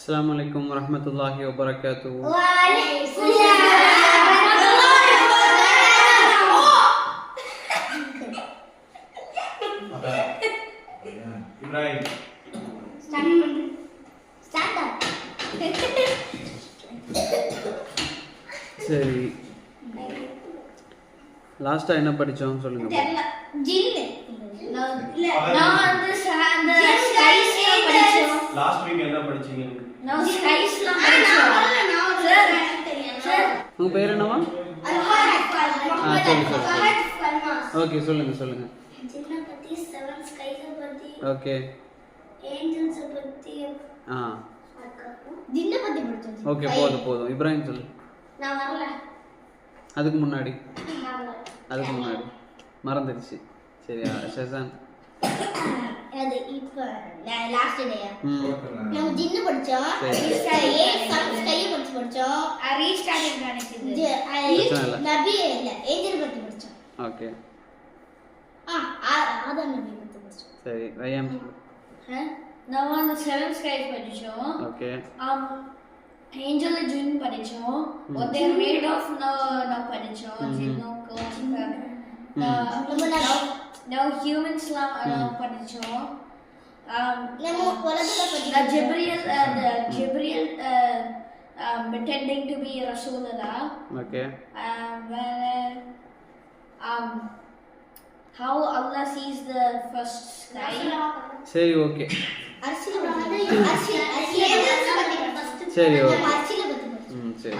السلام عليكم ورحمة الله وبركاته. وعليكم السلام ورحمة الله وبركاته. Ibrahim. Stand up. சரி, லாஸ்ட்டாக என்ன படித்தோம் சொல்லுங்க. Last week என்ன படிச்சீங்க? உங்க பேர் என்னவா? சரி. ஓகே, சொல்லுங்க. ஓகே. ஓகே, போதும். இப்ராஹிம் சொல்லு. அதுக்கு முன்னாடி மறந்துடுச்சு. சரியா ஷெசான்? அது இப்ப லாஸ்ட் டேயா நம்ம ஜின்னு படிச்சோம், படிச்சோம், ரீஸ்டார்ட் நினைக்குது, நபி இல்ல ஏஞ்சல் பத்தி படிச்சோம். ஓகே, ஆதம் நபி பத்தி படிச்சோம். சரி, ரயான் நான் வந்து 7 ஸ்கைஸ் படிச்சோம். ஓகே. ஏஞ்சல் ஜின் படிச்சோம். what they are made of நான் படிச்சோம். ஜின்னோ now humans நான் படிச்சோம். நம்ம உலகத்துல படிச்சோம். Jibril pretending to be Rasulullah. Okay. How Allah sees the first sky. சரி, ஓகே. சரி, சரி.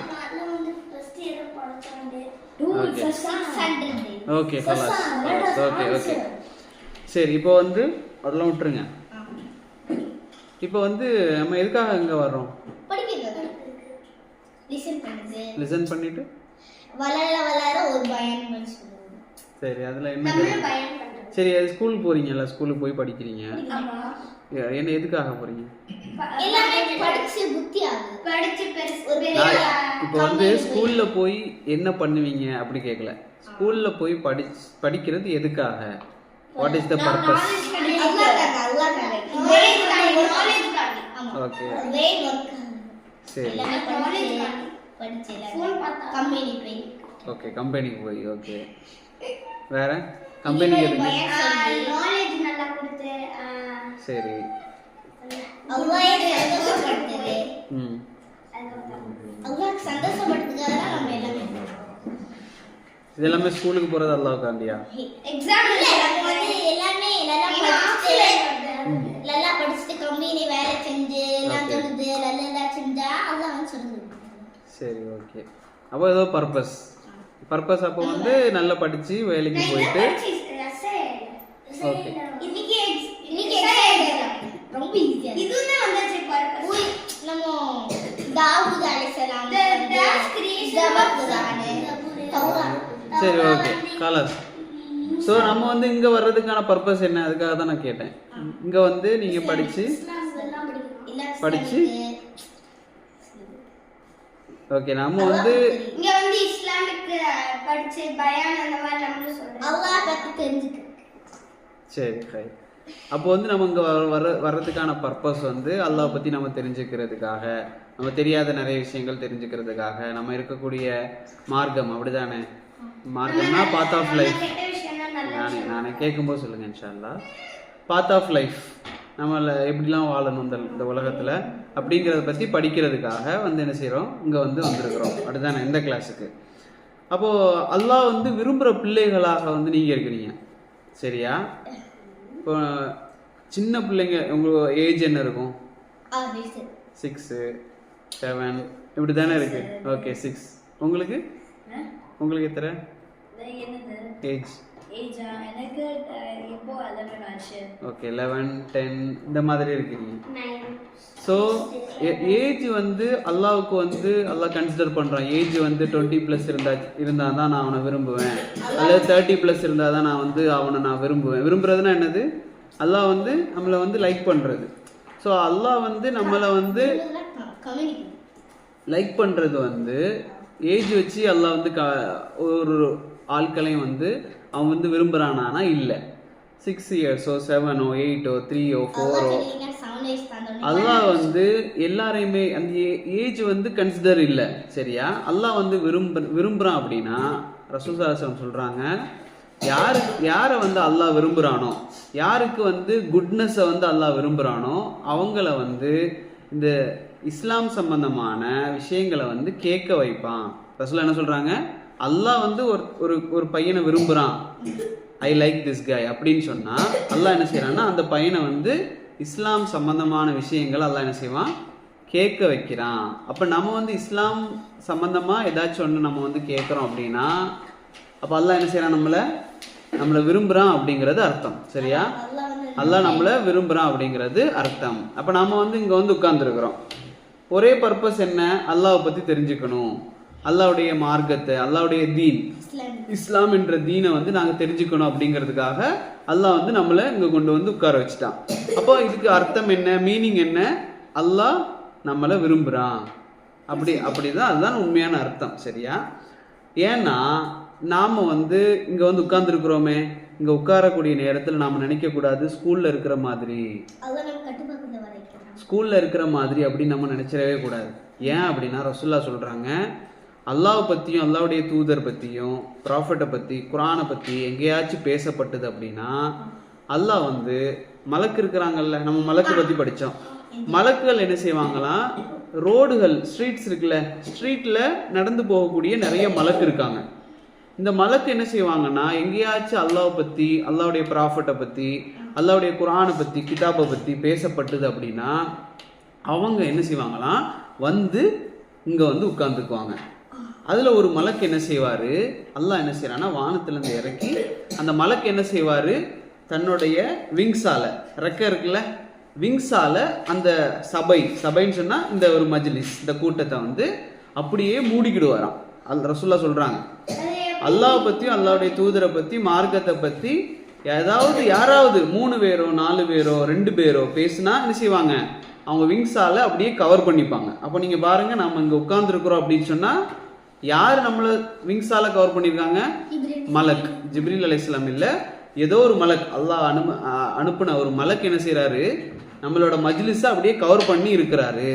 Okay. Okay, okay. சரி, இப்போ வந்து அதெல்லாம் விட்டுருங்க. இப்போ வந்து நம்ம எதுக்காக இங்கே வர்றோம்? லிசன் பண்ணிட்டு வளர ஒரு பயம். சரி, அதில் என்ன? சரி, அது ஸ்கூலுக்கு போகிறீங்கல்ல, ஸ்கூலுக்கு போய் படிக்கிறீங்க. என்ன எதுக்காக போகிறீங்க? இப்போ வந்து ஸ்கூலில் போய் என்ன பண்ணுவீங்க அப்படி கேட்கல. ஸ்கூலில் போய் படிக்கிறது எதுக்காக? What is the purpose? Okay, சரி. ஓகே, கம்பெனிக்கு போய். ஓகே, வேற கம்பெனிக்கு எதுக்கு? சரி. இதெல்லாமே ஸ்கூலுக்கு போறது அல்லாஹ்காண்டியா? சரி, ஓகே. அப்போ ஏதோ பர்பஸ் அப்போ வந்து நல்லா படிச்சு வேலைக்கு போயிட்டு. ஓகே, ரொம்ப ஈஸியா இதுதான் வந்தாச்சு பர்பஸ். நம்ம தாவூத் அலைஹிஸ்ஸலாம் சரி, ஓகே. கலஸ். ஸோ நம்ம வந்து இங்கே வர்றதுக்கான பர்பஸ் என்ன? அதுக்காக தான் நான் கேட்டேன். இங்கே வந்து நீங்கள் படித்து ஓகே. நம்ம வந்து இங்க வந்து இஸ்லாமிக் படிச்சு பயான் அந்த மாதிரி நம்ம சொல்றோம், அல்லாஹ் பத்தி தெரிஞ்சுக்க. சரி, ரைட். அப்போ வந்து நம்ம இங்கே வர்றதுக்கான பர்பஸ் வந்து அல்லாஹ் பற்றி நம்ம தெரிஞ்சுக்கிறதுக்காக, நம்ம தெரியாத நிறைய விஷயங்கள் தெரிஞ்சுக்கிறதுக்காக, நம்ம இருக்கக்கூடிய மார்க்கம். அப்படிதானே? மார்க்கம்னா பாத் ஆஃப் லைஃப். நானே கேட்கும்போது சொல்லுங்கள் இன்ஷா அல்லாஹ். பாத் ஆஃப் லைஃப், நம்மளை எப்படிலாம் வாழணும் இந்த உலகத்தில் அப்படிங்கிறத பற்றி படிக்கிறதுக்காக வந்து என்ன செய்கிறோம்? இங்கே வந்திருக்கிறோம். அப்படிதானே இந்த கிளாஸுக்கு. அப்போது அல்லாஹ் வந்து விரும்புகிற பிள்ளைகளாக வந்து நீங்கள் இருக்கிறீங்க. சரியா? இப்போ சின்ன பிள்ளைங்க உங்களுக்கு ஏஜ் என்ன இருக்கும்? 6, 7 இப்படி தானே இருக்கு. ஓகே, 6. உங்களுக்கு எத்தனை ஏஜ்? எனக்கு இப்போ 11 ஆச்சு. ஓகே, 11, 10 இந்த மாதிரி இருக்கீங்க. ஸோ ஏஜ் வந்து அல்லாவுக்கு வந்து அல்லாஹ் கன்சிடர் பண்ணுறான். ஏஜ் வந்து 20+ இருந்தால் தான் நான் அவனை விரும்புவேன், அல்லது 30+ இருந்தால் தான் நான் வந்து அவனை விரும்புவேன். விரும்புறதுன்னா என்னது? அல்லாஹ் வந்து நம்மளை வந்து லைக் பண்ணுறது. ஸோ அல்லாஹ் வந்து நம்மளை வந்து லைக் பண்ணுறது வந்து ஏஜ் வச்சு அல்லாஹ் வந்து ஒரு ஆட்களையும் வந்து அவன் வந்து விரும்புகிறானா? இல்லை. 6 இயர்ஸோ 7ஓ 8ஓ 3ஓ 4ஓ அல்லாஹ் வந்து எல்லாரையுமே அந்த ஏஜ் வந்து கன்சிடர் இல்லை, சரியா? அல்லாஹ் வந்து விரும்புறான் அப்படின்னா ரசூல் ஸல்லல்லாஹு அலைஹி வஸல்லம் சொல்றாங்க, யாரை வந்து அல்லாஹ் விரும்புறானோ, யாருக்கு வந்து குட்னஸை வந்து அல்லாஹ் விரும்புறானோ அவங்கள வந்து இந்த இஸ்லாம் சம்பந்தமான விஷயங்களை வந்து கேட்க வைப்பான். ரசூல் என்ன சொல்றாங்க, அல்லாஹ் வந்து ஒரு பையனை விரும்புறான், ஐ லைக் திஸ் கை அப்படின்னு சொன்னா அல்லாஹ் என்ன செய்யறான்னா அந்த பையனை வந்து இஸ்லாம் சம்பந்தமான விஷயங்கள் அல்லாஹ் என்ன செய்வான், கேட்க வைக்கிறான். அப்ப நம்ம வந்து இஸ்லாம் சம்பந்தமா ஏதாச்சும் ஒன்று நம்ம வந்து கேட்குறோம் அப்படின்னா அப்ப அல்லாஹ் என்ன செய்யறான், நம்மளை விரும்புறான் அப்படிங்கிறது அர்த்தம், சரியா? அல்லாஹ் நம்மளை விரும்புறான் அப்படிங்கிறது அர்த்தம். அப்ப நாம வந்து இங்க வந்து உட்கார்ந்துருக்கிறோம், ஒரே பர்பஸ் என்ன, அல்லாஹ்வை பத்தி தெரிஞ்சுக்கணும், அல்லாஹ்வுடைய மார்க்கத்தை, அல்லாஹ்வுடைய தீன், இஸ்லாம் என்ற தீனை வந்து நாங்க தெரிஞ்சுக்கணும் அப்படிங்கிறதுக்காக அல்லாஹ் வந்து நம்மளை இங்க கொண்டு வந்து உட்கார வச்சுட்டான். அப்போ இதுக்கு அர்த்தம் என்ன, மீனிங் என்ன, அல்லாஹ் நம்மளை விரும்புறான், அப்படிதான் அதுதான் உண்மையான அர்த்தம், சரியா? ஏன்னா நாம வந்து இங்க வந்து உட்கார்ந்துருக்கிறோமே, இங்க உட்காரக்கூடிய நேரத்துல நாம நினைக்க கூடாது ஸ்கூல்ல இருக்கிற மாதிரி, ஸ்கூல்ல இருக்கிற மாதிரி அப்படின்னு நம்ம நினைச்சிடவே கூடாது. ஏன் அப்படின்னா ரசூலுல்லாஹ் சொல்றாங்க, அல்லாஹ் பத்தியும் அல்லாஹ்வுடைய தூதர் பத்தியும் ப்ராஃபட்டை பத்தி குர்ஆனை பத்தி எங்கேயாச்சும் பேசப்பட்டது அப்படின்னா அல்லாஹ் வந்து மலக்கு இருக்கிறாங்கல்ல, நம்ம மலக்கு பத்தி படிச்சோம், மலக்குகள் என்ன செய்வாங்களாம், ரோடுகள் ஸ்ட்ரீட்ஸ் இருக்குல்ல, ஸ்ட்ரீட்ல நடந்து போகக்கூடிய நிறைய மலக்கு இருக்காங்க. இந்த மலக்கு என்ன செய்வாங்கன்னா எங்கேயாச்சும் அல்லாஹ் பத்தி அல்லாஹ்வுடைய ப்ராஃபட்டை பத்தி அல்லாஹ்வுடைய குர்ஆனை பத்தி கிதாபை பத்தி பேசப்பட்டது அப்படின்னா அவங்க என்ன செய்வாங்களாம், வந்து இங்க வந்து உட்கார்ந்துக்குவாங்க. அதுல ஒரு மலக்கு என்ன செய்வாரு, அல்லாஹ் என்ன செய்யறான்னா வானத்துல இருந்து இறக்கி அந்த மலக்கு என்ன செய்வாரு, தன்னுடைய விங்ஸால, ரெக்க இருக்குல்ல, விங்ஸால அந்த சபைன்னு சொன்னா இந்த ஒரு மஜ்லிஸ், இந்த கூட்டத்தை வந்து அப்படியே மூடிக்கிடுவாராம். ரசூலுல்லாஹ் சொல்றாங்க, அல்லாஹ் பத்தியும் அல்லாஹ்வுடைய தூதரை பத்தி மார்க்கத்தை பத்தி ஏதாவது யாராவது 3 பேரோ 4 பேரோ 2 பேரோ பேசினா என்ன செய்வாங்க, அவங்க விங்ஸால அப்படியே கவர் பண்ணிப்பாங்க. அப்போ நீங்க பாருங்க, நம்ம இங்க உட்கார்ந்துருக்கிறோம் அப்படின்னு சொன்னா யாரு நம்மள விங்ஸால கவர் பண்ணிருக்காங்க, மலக், ஜிப்ரீல் அலைஹிஸ்ஸலாம் இல்ல, ஏதோ ஒரு மலக், அல்லாஹ் அனுப்புன ஒரு மலக் என்ன செய்யறாரு, நம்மளோட மஜ்லிஸை அப்படியே கவர் பண்ணி இருக்கிறாரு.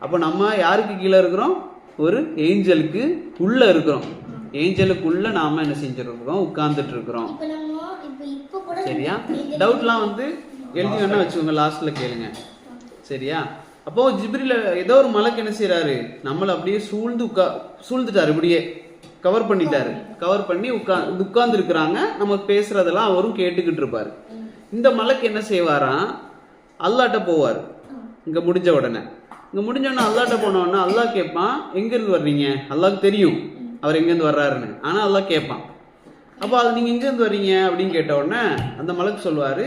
அப்போ நம்ம யாருக்கு கீழே இருக்கிறோம், ஒரு ஏஞ்சலுக்கு உள்ள இருக்கிறோம், ஏஞ்சலுக்குள்ள நாம என்ன செஞ்சிருக்கிறோம், உட்கார்ந்துட்டு இருக்கிறோம், சரியா? டவுட்லாம் வந்து எழுதி வேணா வச்சுக்கோங்க, லாஸ்ட்ல கேளுங்க, சரியா? அப்போ ஜிப்ரீல் ஏதோ ஒரு மலக்கு என்ன செய்யறாரு, நம்மளை அப்படியே சூழ்ந்துட்டாரு, இப்படியே கவர் பண்ணிட்டாரு, கவர் பண்ணி உட்கார்ந்து இருக்கிறாங்க, நம்ம பேசுறதெல்லாம் அவரும் கேட்டுக்கிட்டு இருப்பாரு. இந்த மலக்கு என்ன செய்வாராம், அல்லாட்ட போவார். இங்க முடிஞ்ச உடனே அல்லாட்ட போனோன்னா அல்லாஹ் கேட்பான், எங்க இருந்து வர்றீங்க, அல்லாஹ்க்கு தெரியும் அவர் எங்கேருந்து வர்றாருன்னு, ஆனா அல்லாஹ் கேட்பான். அப்போ அது நீங்க எங்க இருந்து வர்றீங்க அப்படின்னு கேட்ட உடனே அந்த மலக்கு சொல்லுவாரு,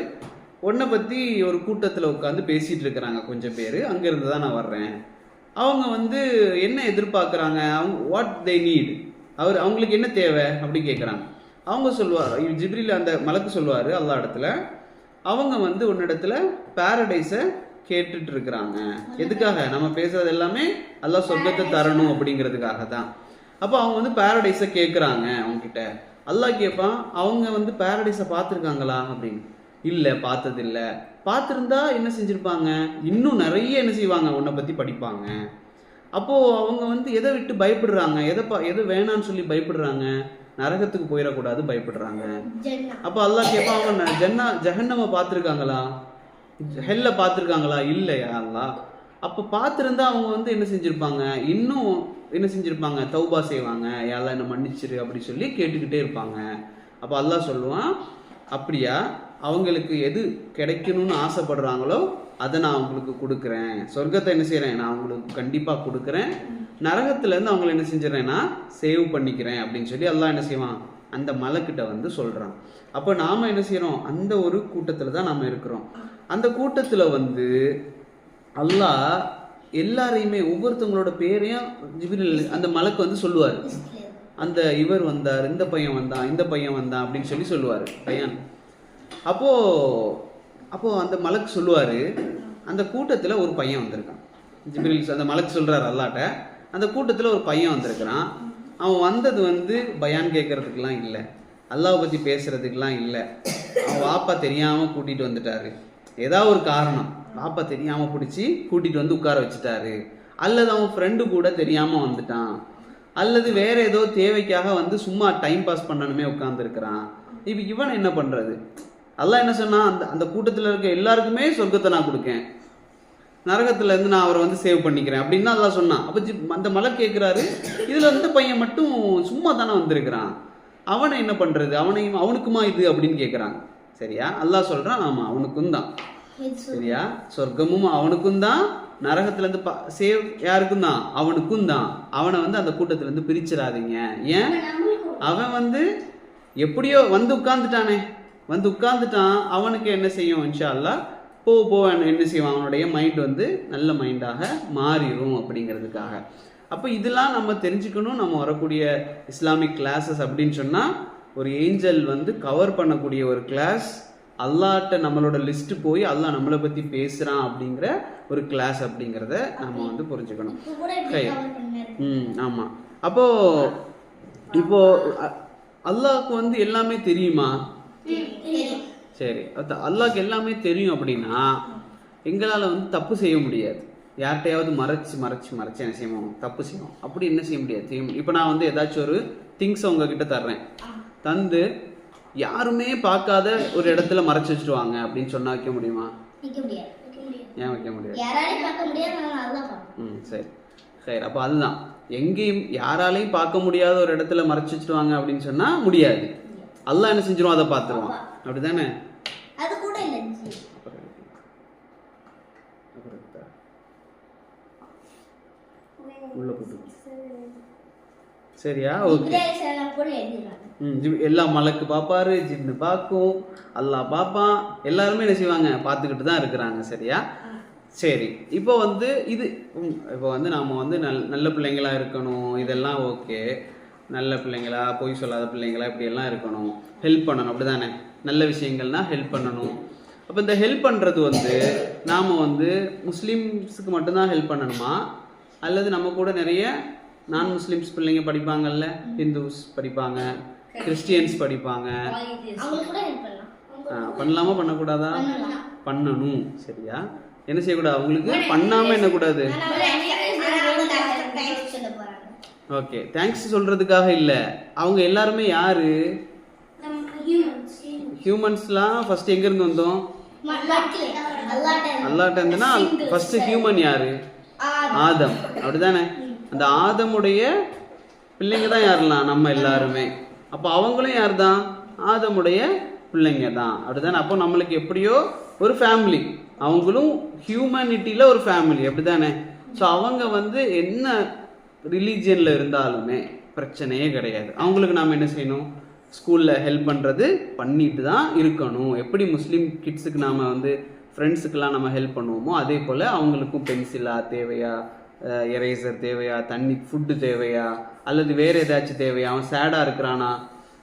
உன்னை பத்தி ஒரு கூட்டத்துல உட்காந்து பேசிட்டு இருக்கிறாங்க கொஞ்சம் பேரு, அங்க இருந்து தான் நான் வர்றேன். அவங்க வந்து என்ன எதிர்பார்க்கறாங்க, அவங்க வாட் தே நீட், அவங்களுக்கு என்ன தேவை அப்படி கேட்குறாங்க. அவங்க சொல்லுவார், ஜிப்ரீல் அந்த மலக்கு சொல்லுவாரு அல்லாஹ் இடத்துல, அவங்க வந்து உன்னிடத்துல பாரடைஸை கேட்டுட்டு இருக்கிறாங்க. எதுக்காக, நம்ம பேசுறது எல்லாமே அல்லாஹ் சொர்க்கத்தை தரணும் அப்படிங்கிறதுக்காக தான். அப்போ அவங்க வந்து பாரடைஸை கேட்குறாங்க அவங்க கிட்ட. அல்லாஹ் கேட்பான், அவங்க வந்து பாரடைஸை பார்த்துருக்காங்களா அப்படின்னு. இல்லை, பார்த்ததில்ல. பார்த்துருந்தா என்ன செஞ்சுருப்பாங்க, இன்னும் நிறைய என்ன செய்வாங்க, உன்னை பற்றி படிப்பாங்க. அப்போது அவங்க வந்து எதை விட்டு பயப்படுறாங்க, எதை வேணான்னு சொல்லி பயப்படுறாங்க, நரகத்துக்கு போயிடக்கூடாது பயப்படுறாங்க. அப்போ அல்லாஹ் கேட்பான், அவங்க ஜஹன்னம பார்த்துருக்காங்களா, ஹெல்ல பார்த்துருக்காங்களா, இல்லையா அல்லாஹ். அப்போ பார்த்துருந்தா அவங்க வந்து என்ன செஞ்சுருப்பாங்க, இன்னும் என்ன செஞ்சுருப்பாங்க, தௌபா செய்வாங்க, யாரெல்லாம் என்ன மன்னிச்சிரு அப்படி சொல்லி கேட்டுக்கிட்டே இருப்பாங்க. அப்போ அல்லாஹ் சொல்லுவான், அப்படியா, அவங்களுக்கு எது கிடைக்கணும்னு ஆசைப்படுறாங்களோ அதை நான் அவங்களுக்கு கொடுக்குறேன், சொர்க்கத்தை என்ன செய்கிறேன் நான் அவங்களுக்கு கண்டிப்பாக கொடுக்குறேன், நரகத்துலேருந்து அவங்களை என்ன செஞ்சிடறேன்னா சேவ் பண்ணிக்கிறேன் அப்படின்னு சொல்லி அல்லாஹ் என்ன செய்வான், அந்த மலைக்கிட்ட வந்து சொல்கிறான். அப்போ நாம் என்ன செய்கிறோம், அந்த ஒரு கூட்டத்தில் தான் நாம் இருக்கிறோம். அந்த கூட்டத்தில் வந்து அல்லாஹ் எல்லாரையுமே ஒவ்வொருத்தவங்களோட பேரையும் ஜிப்ரீல் அந்த மலக்கு வந்து சொல்லுவார், அந்த இவர் வந்தார், இந்த பையன் வந்தான், இந்த பையன் வந்தான் அப்படின்னு சொல்லி சொல்லுவார் பையன். அப்போ அந்த மலக்கு சொல்லுவார், அந்த கூட்டத்தில் ஒரு பையன் வந்திருக்கான். ஜிப்ரீல் அந்த மலக்கு சொல்கிறார் அல்லாட்ட, அந்த கூட்டத்தில் ஒரு பையன் வந்திருக்கிறான். அவன் வந்தது வந்து பயான் கேட்கறதுக்கெலாம் இல்லை, அல்லாஹ் பற்றி பேசுறதுக்கெலாம் இல்லை, அவன் வாப்பா தெரியாமல் கூட்டிகிட்டு வந்துட்டாரு, ஏதாவது ஒரு காரணம், பாப்பா தெரியாம பிடிச்சி கூட்டிட்டு வந்து உட்கார வச்சுட்டாரு, அல்லது அவன் ஃப்ரெண்டு கூட தெரியாம வந்துட்டான், அல்லது வேற ஏதோ தேவைக்காக வந்து சும்மா டைம் பாஸ் பண்ணணுமே உட்கார்ந்துருக்கிறான். இப்போ இவன் என்ன பண்றது? அல்லாஹ் என்ன சொன்னா, அந்த அந்த கூட்டத்தில் இருக்க எல்லாருக்குமே சொர்க்கத்தை நான் கொடுக்கேன், நரகத்துல இருந்து நான் அவரை வந்து சேவ் பண்ணிக்கிறேன் அப்படின்னு அல்லாஹ் சொன்னான். அப்போ அந்த மலக் கேட்குறாரு, இதுல இந்த பையன் மட்டும் சும்மா தானே வந்திருக்கிறான், அவனை என்ன பண்றது, அவனுக்குமா இது அப்படின்னு கேட்குறாங்க. சரியா? அல்லாஹ் சொல்றான், ஆமா அவனுக்கும் தான். சரியா? சொர்க்கமும் அவனுக்கும் தான், நரகத்துல இருந்து சேவ் யாருக்கும் தான், அவனுக்கும் தான். அவனை வந்து அந்த கூட்டத்துல இருந்து பிரிச்சிடாதீங்க. ஏன்? அவன் வந்து எப்படியோ வந்து உட்கார்ந்துட்டான், அவனுக்கு என்ன செய்யும், இன்ஷா அல்லாஹ் போ என்ன செய்வான், அவனுடைய மைண்ட் வந்து நல்ல மைண்டாக மாறிடும் அப்படிங்கிறதுக்காக. அப்போ இதெல்லாம் நம்ம தெரிஞ்சுக்கணும். நம்ம வரக்கூடிய இஸ்லாமிக் கிளாஸஸ் அப்படின்னு சொன்னால், ஒரு ஏஞ்சல் வந்து கவர் பண்ணக்கூடிய ஒரு கிளாஸ், அல்லாட்ட நம்மளோட லிஸ்ட் போய் அல்லாஹ் நம்மளை பற்றி பேசுகிறான் அப்படிங்கிற ஒரு கிளாஸ் அப்படிங்கிறத நம்ம வந்து புரிஞ்சுக்கணும். ஆமாம். இப்போ அல்லாஹ்க்கு வந்து எல்லாமே தெரியுமா? சரி, அல்லாஹ்க்கு எல்லாமே தெரியும் அப்படின்னா எங்களால் வந்து தப்பு செய்ய முடியாது. யார்கிட்டையாவது மறைச்சு என்ன செய்வோம், தப்பு செய்வோம். அப்படி என்ன செய்ய முடியாது. இப்போ நான் வந்து ஏதாச்சும் ஒரு திங்ஸ் உங்ககிட்ட தர்றேன், தந்து யாருமே பார்க்காத ஒரு இடத்துல மறைச்சு வச்சுருவாங்க அப்படின்னு சொன்னா வைக்க முடியுமா? ஏன் வைக்க முடியாது? சரி சரி. அப்போ அதுதான், எங்கேயும் யாராலையும் பார்க்க முடியாத ஒரு இடத்துல மறைச்சு வச்சுருவாங்க அப்படின்னு சொன்னா முடியாது. அல்லாஹ் என்ன செஞ்சிருவோம், அதை பார்த்துருவான். அப்படிதானே? அது கூட இல்லை. உள்ள போட்டு சரியா? ஓகே. எல்லா மலக்கு பார்ப்பாரு, ஜின்னு பார்க்கும், அல்லாஹ் பார்ப்பான், எல்லாருமே என்ன செய்வாங்க, பார்த்துக்கிட்டு தான் இருக்கிறாங்க. சரியா? சரி. இப்போ வந்து இப்போ வந்து நாம வந்து நல்ல பிள்ளைங்களா இருக்கணும், இதெல்லாம் ஓகே. நல்ல பிள்ளைங்களா, பொய் சொல்லாத பிள்ளைங்களா, இப்படி எல்லாம் இருக்கணும், ஹெல்ப் பண்ணணும். அப்படிதானே? நல்ல விஷயங்கள்னா ஹெல்ப் பண்ணணும். அப்போ இந்த ஹெல்ப் பண்ணுறது வந்து நாம் வந்து முஸ்லீம்ஸுக்கு மட்டும்தான் ஹெல்ப் பண்ணணுமா, அல்லது நம்ம கூட நிறைய நான் முஸ்லீம்ஸ் பிள்ளைங்க படிப்பாங்கல்ல, ஹிந்துஸ் படிப்பாங்க, கிறிஸ்டியன்ஸ் படிப்பாங்க, பண்ணலாமா பண்ணக்கூடாதா? பண்ணணும். சரியா? என்ன செய்யக்கூடாது, அவங்களுக்கு பண்ணாமல் என்ன கூடாது. ஓகே, தேங்க்ஸ் சொல்றதுக்காக இல்லை. அவங்க எல்லாருமே யாரு? ஹியூமன்ஸ்லாம் ஃபர்ஸ்ட் எங்க இருந்து வந்தோம்? அல்லாஹ்ட்ட இருந்துனா ஃபர்ஸ்ட் ஹியூமன் யாரு? ஆதம். அப்படிதானே? அந்த ஆதமுடைய பிள்ளைங்க தான் யாரெல்லாம்? நம்ம எல்லாருமே. அப்போ அவங்களும் யார் தான்? ஆதமுடைய பிள்ளைங்க தான். அப்படிதானே? அப்போ நம்மளுக்கு எப்படியோ ஒரு ஃபேமிலி, அவங்களும் ஹியூமனிட்டியில் ஒரு ஃபேமிலி. அப்படிதானே? ஸோ அவங்க வந்து என்ன ரிலீஜியனில் இருந்தாலுமே பிரச்சனையே கிடையாது. அவங்களுக்கு நாம் என்ன செய்யணும், ஸ்கூலில் ஹெல்ப் பண்ணுறது பண்ணிட்டு தான் இருக்கணும். எப்படி முஸ்லீம் கிட்ஸுக்கு நாம் வந்து ஃப்ரெண்ட்ஸுக்கெல்லாம் நம்ம ஹெல்ப் பண்ணுவோமோ, அதே போல் அவங்களுக்கும் பென்சிலா தேவையா, எரேசர் தேவையா, தண்ணி ஃபுட்டு தேவையா, அல்லது வேறு ஏதாச்சும் தேவையா, அவன் சேடாக இருக்கிறானா,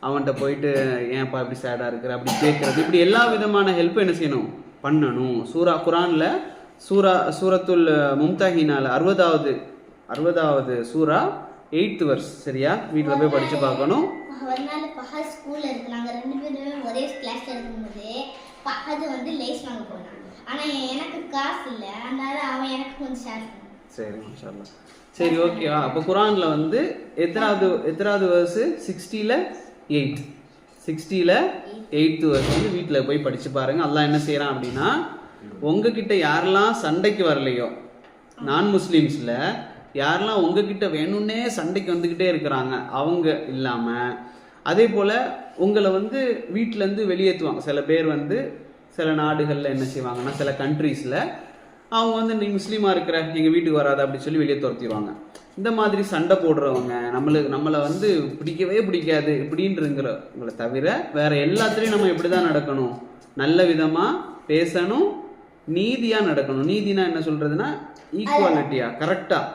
அவன்கிட்ட போயிட்டு ஏன்ப்பா இப்படி சேடாக இருக்கிற அப்படி கேட்குறது, இப்படி எல்லா விதமான ஹெல்ப்பும் என்ன செய்யணும், பண்ணணும். குரானில் சூரத்துல் மும்தஹினால 60வது சூரா 8th verse. சரியா? வீட்டில் போய் படித்து பார்க்கணும். ஒரு நாள் பஹத் ஸ்கூல்ல இருக்கு, நாங்க ரெண்டு பேருமே ஒரே கிளாஸ்ல இருக்கும்போது பஹத் வந்து லேஸ் வாங்க போனான். ஆனா எனக்கு காசு இல்ல, அதனால அவன் எனக்கு கொஞ்சம் ஷேர் பண்ணான். சரி, மாஷா அல்லாஹ். சரி, ஓகேவா? அப்போ குரான்ல வந்து எத்தனாவது verse? 60ல 8. 60ல 8th verse வந்து வீட்டில் போய் படிச்சு பாருங்க. அல்லாஹ் என்ன செய்யறான் அப்படின்னா, உங்ககிட்ட யாரெல்லாம் சண்டைக்கு வரலையோ, நான் முஸ்லீம்ஸ்ல யாரெல்லாம் உங்ககிட்ட வேணும்னே சண்டைக்கு வந்துக்கிட்டே இருக்கிறாங்க அவங்க இல்லாமல், அதே போல் உங்களை வந்து வீட்டிலேருந்து வெளியேற்றுவாங்க. சில பேர் வந்து சில நாடுகளில் என்ன செய்வாங்கன்னா, சில கண்ட்ரீஸில் அவங்க வந்து நீ முஸ்லீமாக இருக்கிற, எங்கள் வீட்டுக்கு வராத அப்படி சொல்லி வெளியே துரத்திடுவாங்க. இந்த மாதிரி சண்டை போடுறவங்க, நம்மளை வந்து பிடிக்கவே பிடிக்காது இப்படின்றவங்களை தவிர வேறு எல்லாத்துலேயும் நம்ம எப்படி தான் நடக்கணும், நல்ல விதமாக பேசணும், நீதியாக நடக்கணும். நீதினா என்ன சொல்கிறதுனா, ஈக்குவாலிட்டியாக, கரெக்டாக,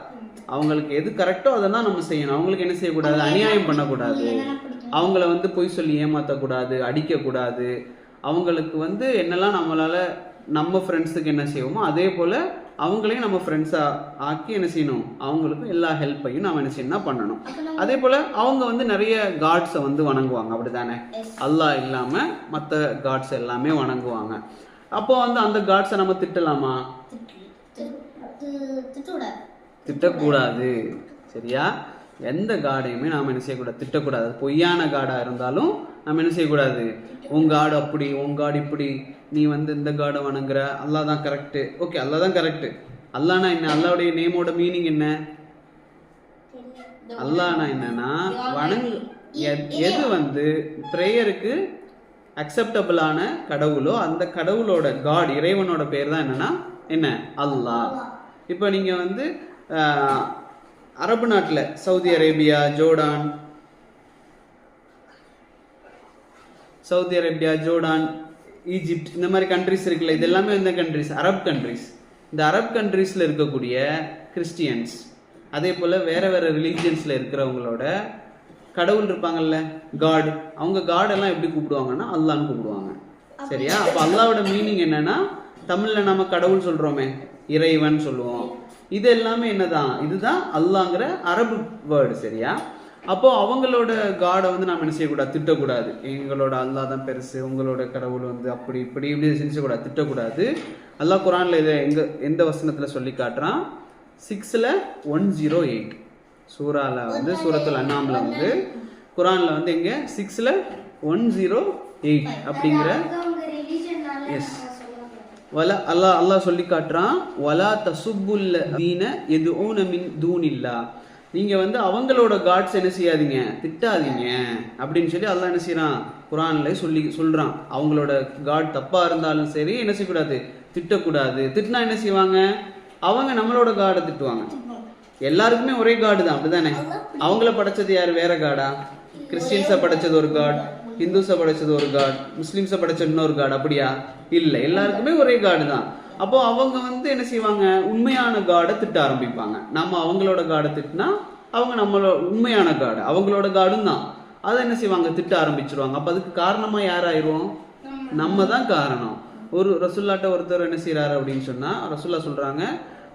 அவங்களுக்கு எது கரெக்டோ அதை தான் நம்ம செய்யணும். அவங்களுக்கு என்ன செய்யக்கூடாது, அநியாயம் பண்ணக்கூடாது, அவங்கள வந்து பொய் சொல்லி ஏமாற்றக்கூடாது, அடிக்கக்கூடாது. அவங்களுக்கு வந்து என்னெல்லாம் நம்மளால் நம்ம ஃப்ரெண்ட்ஸுக்கு என்ன செய்வோமோ அதே போல் அவங்களையும் நம்ம ஃப்ரெண்ட்ஸாக ஆக்கி என்ன செய்யணும், அவங்களுக்கும் எல்லா ஹெல்ப்பையும் நம்ம என்ன செய்யணும்னா பண்ணணும். அதே போல் அவங்க வந்து நிறைய காட்ஸை வந்து வணங்குவாங்க. அப்படி தானே? அல்லாஹ் இல்லாமல் மற்ற காட்ஸ் எல்லாமே வணங்குவாங்க. அப்போ வந்து அந்த காட்ஸை நம்ம திட்டலாமா? திட்டக்கூடாது. சரியா? எந்த காடையுமே நாம் என்ன செய்யக்கூடாது? திட்டக்கூடாது. பொய்யான காடாக இருந்தாலும் நம்ம என்ன செய்யக்கூடாது? உன் காடு அப்படி, உன் காடு இப்படி, நீ வந்து இந்த காடை வணங்குற, அல்லா தான் கரெக்டு. ஓகே, அல்லா தான் கரெக்டு. அல்லானா என்ன? அல்லாவுடைய நேமோட மீனிங் என்ன? அல்லானா என்னன்னா வணங்கு, எது வந்து ப்ரேயருக்கு அக்செப்டபிளான கடவுளோ அந்த கடவுளோட காட், இறைவனோட பேர் தான் என்னன்னா என்ன? அல்லாஹ். இப்போ நீங்க வந்து அரபு நாட்டில் சவுதி அரேபியா, ஜோர்டான், ஈஜிப்ட், இந்த மாதிரி கண்ட்ரிஸ் இருக்குல்ல, இது எல்லாமே இந்த கண்ட்ரிஸ் அரப் கண்ட்ரிஸ். இந்த அரப் கண்ட்ரிஸில் இருக்கக்கூடிய கிறிஸ்டியன்ஸ், அதே போல் வேற வேற ரிலீஜியன்ஸில் இருக்கிறவங்களோட கடவுள் இருப்பாங்கல்ல, காட், அவங்க காடெல்லாம் எப்படி கூப்பிடுவாங்கன்னா அல்லான்னு கூப்பிடுவாங்க. சரியா? அப்போ அல்லாவோட மீனிங் என்னன்னா, தமிழில் நம்ம கடவுள் சொல்கிறோமே, இறைவன் சொல்லுவோம். இது எல்லாமே என்னதான்? இதுதான் அல்லாங்கிற அரபு வேர்டு. சரியா? அப்போ அவங்களோட காடை வந்து நாம் என்ன செய்யக்கூடாது? திட்டக்கூடாது. எங்களோட அல்லா தான் பெருசு, உங்களோட கடவுள் வந்து அப்படி இப்படி இப்படி செஞ்சக்கூடாது, திட்டக்கூடாது. அல்லாஹ் குரான்ல இதை எந்த வசனத்தில் சொல்லி காட்டுறான்? 6:108 சூறால வந்து சூரத்துல் அன்ஆம்ல வந்து குரான்ல வந்து எங்க 6:108 அப்படிங்கிற எஸ் வலா அல்லாஹ் சொல்லி காட்டுறான். வலா தசுப்புல்லதீன யதுஊன மின் தூனில்லாஹ், நீங்க வந்து அவங்களோட காட்ஸ் என்ன செய்யாதீங்க? திட்டாதீங்க அப்படின்னு சொல்லி அல்லாஹ் என்ன செய்யறான்? குரான்ல சொல்றான். அவங்களோட காட் தப்பா இருந்தாலும் சரி என்ன செய்யக்கூடாது? திட்டக்கூடாது. திட்டினா என்ன செய்வாங்க? அவங்க நம்மளோட காடை திட்டுவாங்க. எல்லாருக்குமே ஒரே காடு தான், அப்படிதானே? அவங்கள படைச்சது யாரு? வேற காடா? கிறிஸ்டியன்ஸை படைச்சது ஒரு காட், ஹிந்துஸை படைச்சது ஒரு காட், முஸ்லீம்ஸை படைச்ச இன்னொரு காட், அப்படியா? இல்லை, எல்லாருக்குமே ஒரே காடு தான். அப்போ அவங்க வந்து என்ன செய்வாங்க? உண்மையான காடை திட்ட ஆரம்பிப்பாங்க. நம்ம அவங்களோட காடை திட்டினா அவங்க நம்மளோட உண்மையான காடு, அவங்களோட காடும் தான், அதை என்ன செய்வாங்க? திட்ட ஆரம்பிச்சிருவாங்க. அப்போ அதுக்கு காரணமா யாராயிருவோம்? நம்ம தான் காரணம். ஒரு ரசுல்லாட்ட ஒருத்தர் என்ன செய்யறாரு அப்படின்னு சொன்னா, ரசுல்லா சொல்றாங்க,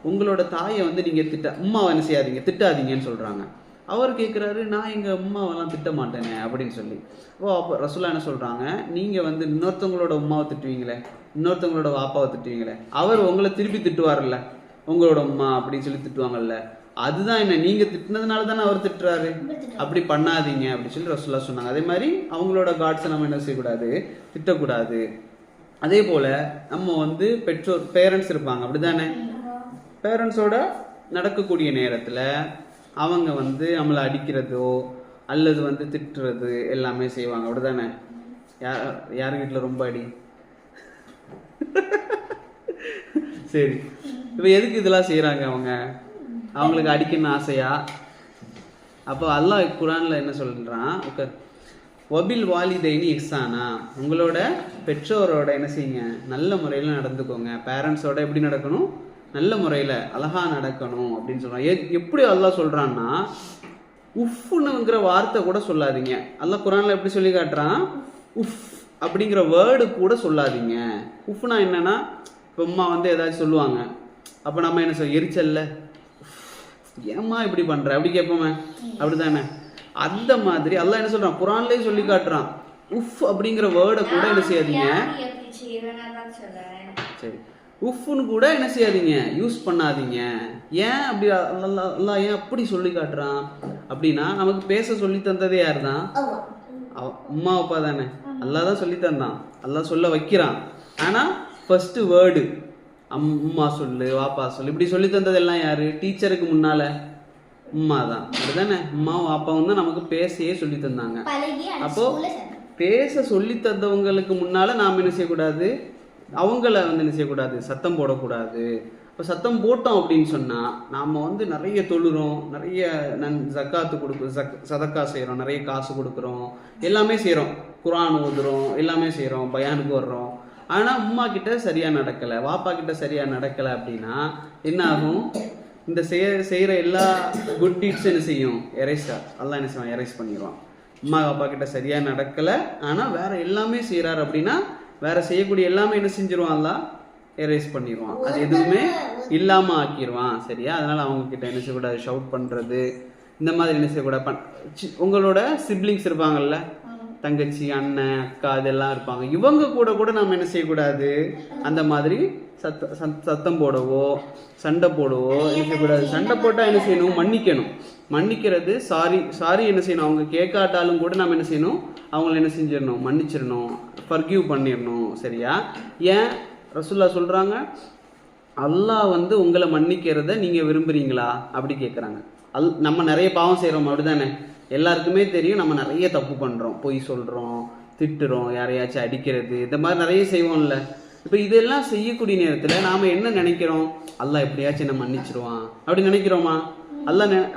உங்களோட தாயை வந்து நீங்க அம்மாவை என்ன செய்யாதீங்க, திட்டாதீங்கன்னு சொல்றாங்க. அவர் கேட்குறாரு, நான் எங்கள் அம்மாவெல்லாம் திட்ட மாட்டேனே அப்படின்னு சொல்லி. அப்போ ரசூலா என்ன சொல்கிறாங்க, நீங்கள் வந்து இன்னொருத்தவங்களோட அம்மாவை திட்டுவீங்களே, இன்னொருத்தவங்களோட வாப்பாவை திட்டுவீங்களே, அவர் உங்களை திருப்பி திட்டுவார்ல, உங்களோட அம்மா அப்படின்னு சொல்லி திட்டுவாங்கல்ல, அதுதான் என்ன, நீங்கள் திட்டினதுனால தானே அவர் திட்டுறாரு, அப்படி பண்ணாதீங்க அப்படின்னு சொல்லி ரசூலா சொன்னாங்க. அதே மாதிரி அவங்களோட காட்ஸை நம்ம என்ன செய்யக்கூடாது? திட்டக்கூடாது. அதே போல் நம்ம வந்து பெற்றோர், பேரண்ட்ஸ் இருப்பாங்க, அப்படிதானே? பேரண்ட்ஸோட நடக்கக்கூடிய நேரத்தில் அவங்க வந்து நம்மளை அடிக்கிறதோ அல்லது வந்து திட்டுறது எல்லாமே செய்வாங்க, அப்படிதானே? யார் வீட்டில் ரொம்ப அடி? சரி, இப்போ எதுக்கு இதெல்லாம் செய்கிறாங்க? அவங்களுக்கு அடிக்கணும்னு ஆசையா? அப்போ அல்லாஹ் குரானில் என்ன சொல்கிறான்? வபில் வாலிதைனி இஹ்சானா, உங்களோட பெற்றோரோட என்ன செய்யுங்க? நல்ல முறையில் நடந்துக்கோங்க. பேரண்ட்ஸோட எப்படி நடக்கணும்? நல்ல முறையில் அழகாக நடக்கணும் அப்படின்னு சொல்கிறான். எப்படி அல்லாஹ் சொல்கிறான்னா, உஃப்னுங்கிற வார்த்தை கூட சொல்லாதீங்க. அல்லாஹ் குரானில் எப்படி சொல்லி காட்டுறான்? உஃப் அப்படிங்கிற வேர்டு கூட சொல்லாதீங்க. உஃப்னா என்னன்னா, இப்போ அம்மா வந்து ஏதாச்சும் சொல்லுவாங்க, அப்போ நம்ம என்ன சொல்ல, எரிச்சல்ல ஏம்மா இப்படி பண்ணுற அப்படி கேட்போமே, அப்படி தானே? அந்த மாதிரி அல்லாஹ் என்ன சொல்கிறான்? குரான்லேயே சொல்லி காட்டுறான், உஃப் அப்படிங்கிற வேர்டை கூட என்ன செய்யாதீங்க. சரி, உஃப்னு கூட என்ன செய்யாதீங்க, யூஸ் பண்ணாதீங்க. ஏன் அப்படி அல்லாஹ் ஏன் அப்படி சொல்லி காட்டுறான் அப்படின்னா, நமக்கு பேச சொல்லி தந்ததே யார் தான்? அம்மா அப்பா தானே. அல்லாஹ் தான் சொல்லி தந்தான், அல்லாஹ் சொல்ல வைக்கிறான். ஆனால் ஃபர்ஸ்ட் வேர்டு அம்மா சொல்லு, வாப்பா சொல்லு, இப்படி சொல்லி தந்ததெல்லாம் யாரு? டீச்சருக்கு முன்னால அம்மா தான், அப்படிதானே? அம்மாவும் அப்பாவும் தான் நமக்கு பேசையே சொல்லி தந்தாங்க. அப்போ பேச சொல்லி தந்தவங்களுக்கு முன்னால நாம் என்ன செய்யக்கூடாது? அவங்கள வந்து என்ன செய்யக்கூடாது? சத்தம் போடக்கூடாது. இப்போ சத்தம் போட்டோம் அப்படின்னு சொன்னால் நாம் வந்து நிறைய தொழுறோம், நிறைய ஜக்காத்து கொடுக்குறோம், சதக்கா செய்கிறோம், நிறைய காசு கொடுக்குறோம், எல்லாமே செய்கிறோம், குரான் ஓதுறோம், எல்லாமே செய்கிறோம், பயானுக்கு வர்றோம். ஆனால் அம்மா கிட்ட சரியாக நடக்கலை, வாப்பா கிட்ட சரியாக நடக்கலை அப்படின்னா என்ன ஆகும்? இந்த செய்கிற எல்லா குட் டீட்ஸ் என்ன செய்யும்? எல்லாம் என்ன செய்வான்? எரேஸ் பண்ணிடுவான். அம்மா வாப்பா கிட்ட சரியாக நடக்கலை, ஆனால் வேற எல்லாமே செய்கிறார் அப்படின்னா வேற செய்யக்கூடிய எல்லாமே என்ன செஞ்சிருவான்ல? எரேஸ் பண்ணிடுவான். அது எதுவுமே இல்லாமல் ஆக்கிடுவான். சரியா? அதனால அவங்க கிட்ட என்ன செய்யக்கூடாது? ஷவுட் பண்ணுறது, இந்த மாதிரி என்ன செய்யக்கூடாது. உங்களோட சிப்ளிங்ஸ் இருப்பாங்கல்ல, தங்கச்சி அண்ணன் அக்கா இதெல்லாம் இருப்பாங்க. இவங்க கூட நம்ம என்ன செய்யக்கூடாது, அந்த மாதிரி சத்தம் போடவோ சண்டை போடவோ என்ன செய்யக்கூடாது. சண்டை போட்டால் என்ன செய்யணும், மன்னிக்கணும். மன்னிக்கிறது சாரி என்ன செய்யணும், அவங்க கேட்காட்டாலும் கூட நம்ம என்ன செய்யணும், அவங்கள என்ன செஞ்சிடணும், மன்னிச்சிடணும், ஃபர்கிவ் பண்ணிடணும். சரியா? ஏன் ரசூல்லா சொல்கிறாங்க, அல்லாஹ் வந்து உங்களை மன்னிக்கிறத நீங்கள் விரும்புகிறீங்களா அப்படி கேட்குறாங்க. நம்ம நிறைய பாவம் செய்கிறோம், அப்படிதானே? எல்லாருக்குமே தெரியும் நம்ம நிறைய தப்பு பண்ணுறோம், பொய் சொல்கிறோம், திட்டுறோம், யாரையாச்சும் அடிக்கிறது, இந்த மாதிரி நிறைய செய்வோம்ல. இப்போ இதெல்லாம் செய்யக்கூடிய நேரத்தில் நாம் என்ன நினைக்கிறோம், அல்லாஹ் எப்படியாச்சும் என்ன மன்னிச்சிருவான் அப்படி நினைக்கிறோமா?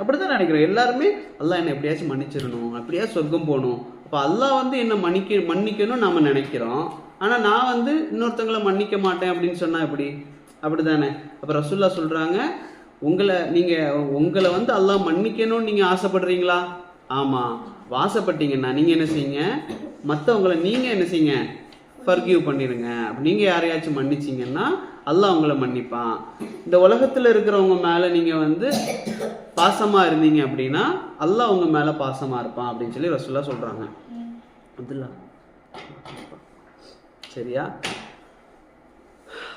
அப்படி தான் நினைக்கிறோம் எல்லாருமே. அல்லாஹ் என்ன எப்படியாச்சும் மன்னிச்சிடணும், அப்படியாச்சும் சொர்க்கம் போகணும். அப்போ அல்லாஹ் வந்து என்ன மன்னிக்கணும்னு நம்ம நினைக்கிறோம். ஆனால் நான் வந்து இன்னொருத்தங்களை மன்னிக்க மாட்டேன் அப்படின்னு சொன்னால் எப்படி? அப்படி தானே? அப்போ ரசூல்லா சொல்கிறாங்க, உங்களை வந்து அல்லாஹ் மன்னிக்கணும்னு நீங்கள் ஆசைப்படுறீங்களா? ஆமாம். ஆசைப்பட்டீங்கன்னா நீங்கள் என்ன செய்யுங்க, மற்றவங்களை நீங்கள் என்ன செய்யுங்க, ஃபர்கிவ் பண்ணிடுங்க. நீங்கள் யாரையாச்சும் மன்னிச்சிங்கன்னா அல்லாஹ் உங்களை மன்னிப்பான். இந்த உலகத்தில் இருக்கிறவங்க மேலே நீங்கள் வந்து பாசமாக இருந்தீங்க அப்படின்னா அல்லாஹ் உங்கள் மேலே பாசமாக இருப்பான் அப்படின்னு சொல்லி ரசூல்லா சொல்கிறாங்க. அப்துல்லா, சரியா?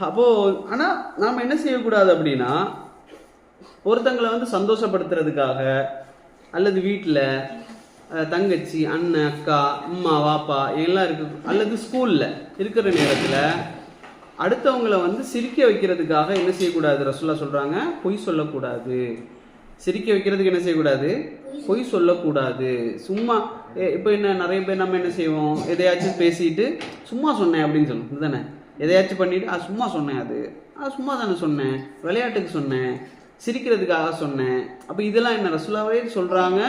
அப்போது ஆனால் நாம் என்ன செய்யக்கூடாது அப்படின்னா, ஒருத்தங்களை வந்து சந்தோஷப்படுத்துறதுக்காக அல்லது வீட்டில் தங்கச்சி அண்ணன் அக்கா அம்மா வாப்பா எல்லாம் இருக்கு, அல்லது ஸ்கூலில் இருக்கிற நேரத்தில் அடுத்தவங்களை வந்து சிரிக்க வைக்கிறதுக்காக என்ன செய்யக்கூடாது, ரசூல்லா சொல்கிறாங்க, பொய் சொல்லக்கூடாது. சிரிக்க வைக்கிறதுக்கு என்ன செய்யக்கூடாது, பொய் சொல்லக்கூடாது. சும்மா இப்போ என்ன நிறைய பேர் நம்ம என்ன செய்வோம், எதையாச்சும் பேசிட்டு சும்மா சொன்னேன் அப்படின்னு சொல்லணும், இதுதானே? எதையாச்சும் பண்ணிவிட்டு சும்மா சொன்னேன், அது சும்மா தானே சொன்னேன், விளையாட்டுக்கு சொன்னேன், சிரிக்கிறதுக்காக சொன்னேன். அப்போ இதெல்லாம் என்ன ரசூலாவே சொல்கிறாங்க,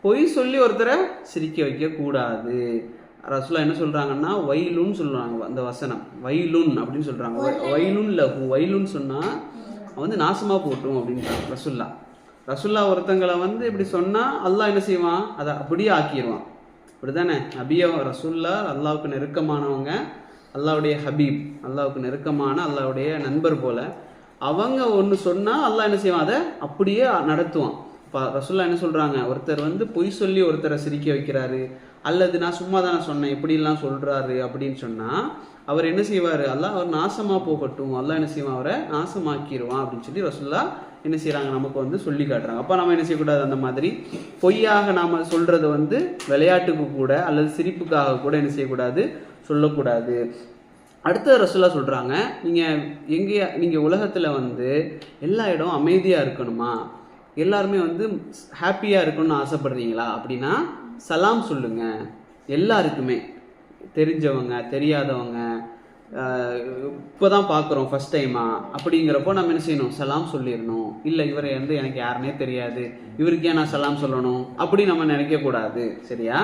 பொய் சொல்லி ஒருத்தரை சிரிக்க வைக்கக்கூடாது. ரசூலா என்ன சொல்கிறாங்கன்னா, வைலுன்னு சொல்கிறாங்க. அந்த வசனம் வைலுன் அப்படின்னு சொல்கிறாங்க. வைலுன் லஹு, வைலுன்னு சொன்னால் வந்து நாசமாக போட்டும் அப்படின்றாங்க ரசூல்லா ஒருத்தங்களை வந்து இப்படி சொன்னால் அல்லாஹ் என்ன செய்வான், அதை அப்படியே ஆக்கிடுவான். இப்படி தானே? நபியா ரசூல்லா அல்லாவுக்கு நெருக்கமானவங்க, அல்லாவுடைய ஹபீப், அல்லாவுக்கு நெருக்கமான அல்லாவுடைய நண்பர் போல. அவங்க ஒன்று சொன்னால் அல்லாஹ் என்ன செய்வான், அதை அப்படியே நடத்துவான். இப்போ ரசூல்லா என்ன சொல்கிறாங்க, ஒருத்தர் வந்து பொய் சொல்லி ஒருத்தரை சிரிக்க வைக்கிறாரு, அல்லது நான் சும்மா தானே சொன்னேன் இப்படிலாம் சொல்கிறாரு அப்படின்னு சொன்னால் அவர் என்ன செய்வார், அல்லாஹ் அவர் நாசமாக போகட்டும், அல்லாஹ் என்ன செய்வான், அவரை நாசமாக்கிடுவான் அப்படின்னு சொல்லி ரசூல்லா என்ன செய்கிறாங்க, நமக்கு வந்து சொல்லி காட்டுறாங்க. அப்போ நம்ம என்ன செய்யக்கூடாது, அந்த மாதிரி பொய்யாக நாம் சொல்கிறது வந்து விளையாட்டுக்கு கூட அல்லது சிரிப்புக்காக கூட என்ன செய்யக்கூடாது, சொல்லக்கூடாது. அடுத்த ரசூல்லா சொல்கிறாங்க, நீங்கள் உலகத்தில் வந்து எல்லா இடம் அமைதியாக இருக்கணுமா, எல்லாருமே வந்து ஹாப்பியாக இருக்கணும்னு ஆசைப்படுறீங்களா அப்படின்னா சலாம் சொல்லுங்க. எல்லாருக்குமே, தெரிஞ்சவங்க தெரியாதவங்க, இப்போ தான் பார்க்குறோம் ஃபஸ்ட் டைமாக அப்படிங்கிறப்போ நம்ம என்ன செய்யணும், சலாம் சொல்லிடணும். இல்லை இவரை வந்து எனக்கு யாருன்னே தெரியாது, இவருக்கே நான் சலாம் சொல்லணும் அப்படி நம்ம நினைக்கக்கூடாது. சரியா?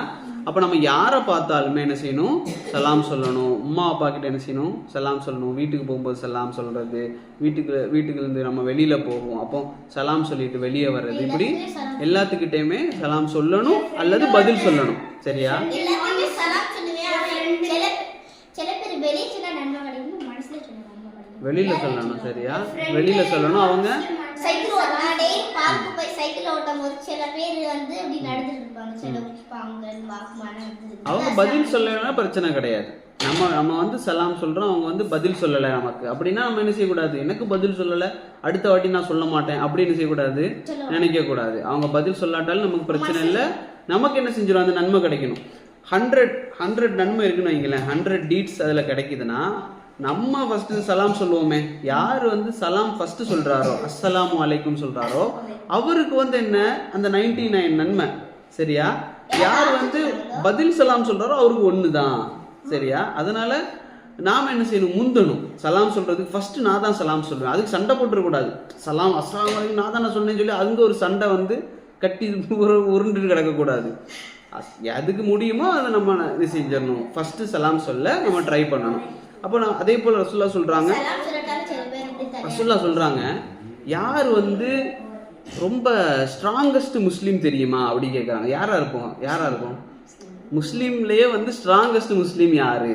அப்போ நம்ம யாரை பார்த்தாலுமே என்ன செய்யணும், சலாம் சொல்லணும். அம்மா அப்பா கிட்ட என்ன செய்யணும், சலாம் சொல்லணும். வீட்டுக்கு போகும்போது சலாம் சொல்கிறது, வீட்டுக்குலேருந்து நம்ம வெளியில் போவோம் அப்போ சலாம் சொல்லிட்டு வெளியே வர்றது, இப்படி எல்லாத்துக்கிட்டையுமே சலாம் சொல்லணும் அல்லது பதில் சொல்லணும். சரியா? வெளியில சொல்லணும். சரியா? வெளியில சொல்லணும். அவங்க அவங்க பதில் சொல்லலைன்னா பிரச்சனை கிடையாது. நம்ம வந்து சலாம் சொல்றோம், அவங்க வந்து பதில் சொல்லலை நமக்கு அப்படின்னா நம்ம என்ன செய்யக்கூடாது, எனக்கு பதில் சொல்லலை அடுத்த வாட்டி நான் சொல்ல மாட்டேன் அப்படின்னு செய்யக்கூடாது, நினைக்க கூடாது. அவங்க பதில் சொல்லாட்டாலும் நமக்கு பிரச்சனை இல்லை, நமக்கு என்ன செஞ்சிடும், அந்த நன்மை கிடைக்கணும். 100 நன்மை இருக்குன்னு வைங்களேன், 100 டீட்ஸ் அதில் கிடைக்குதுன்னா நம்ம ஃபஸ்ட்டு சலாம் சொல்லுவோமே. யார் வந்து சலாம் ஃபஸ்ட்டு சொல்கிறாரோ, அஸ்ஸலாமு அலைக்கும் சொல்கிறாரோ, அவருக்கு வந்து என்ன, அந்த 99 நன்மை. சரியா? யார் வந்து பதில் சலாம் சொல்கிறாரோ அவருக்கு 1 தான். சரியா? அதனால் நாம் என்ன செய்யணும், முந்தணும். சலாம் சொல்கிறதுக்கு ஃபஸ்ட்டு நான் தான் சலாம் சொல்லுவேன். அதுக்கு சண்டை போட்டுருக்கூடாது. சலாம் அஸ்ஸலாமு அலைக்கும் நான் தானே சொன்னேன்னு சொல்லி அங்கே ஒரு சண்டை வந்து கட்டி உருண்டு கிடக்கக்கூடாது. எதுக்கு முடியுமோ அதை நம்ம இது செஞ்சிடணும். ஃபஸ்ட்டு சலாம் சொல்ல நம்ம ட்ரை பண்ணணும். அப்போ நான் அதே போல் ரசூல்லா சொல்கிறாங்க, யார் வந்து ரொம்ப ஸ்ட்ராங்கஸ்ட் முஸ்லீம் தெரியுமா அப்படி கேட்குறாங்க. யாராக இருக்கும் முஸ்லீம்லேயே வந்து ஸ்ட்ராங்கஸ்ட் முஸ்லீம் யாரு?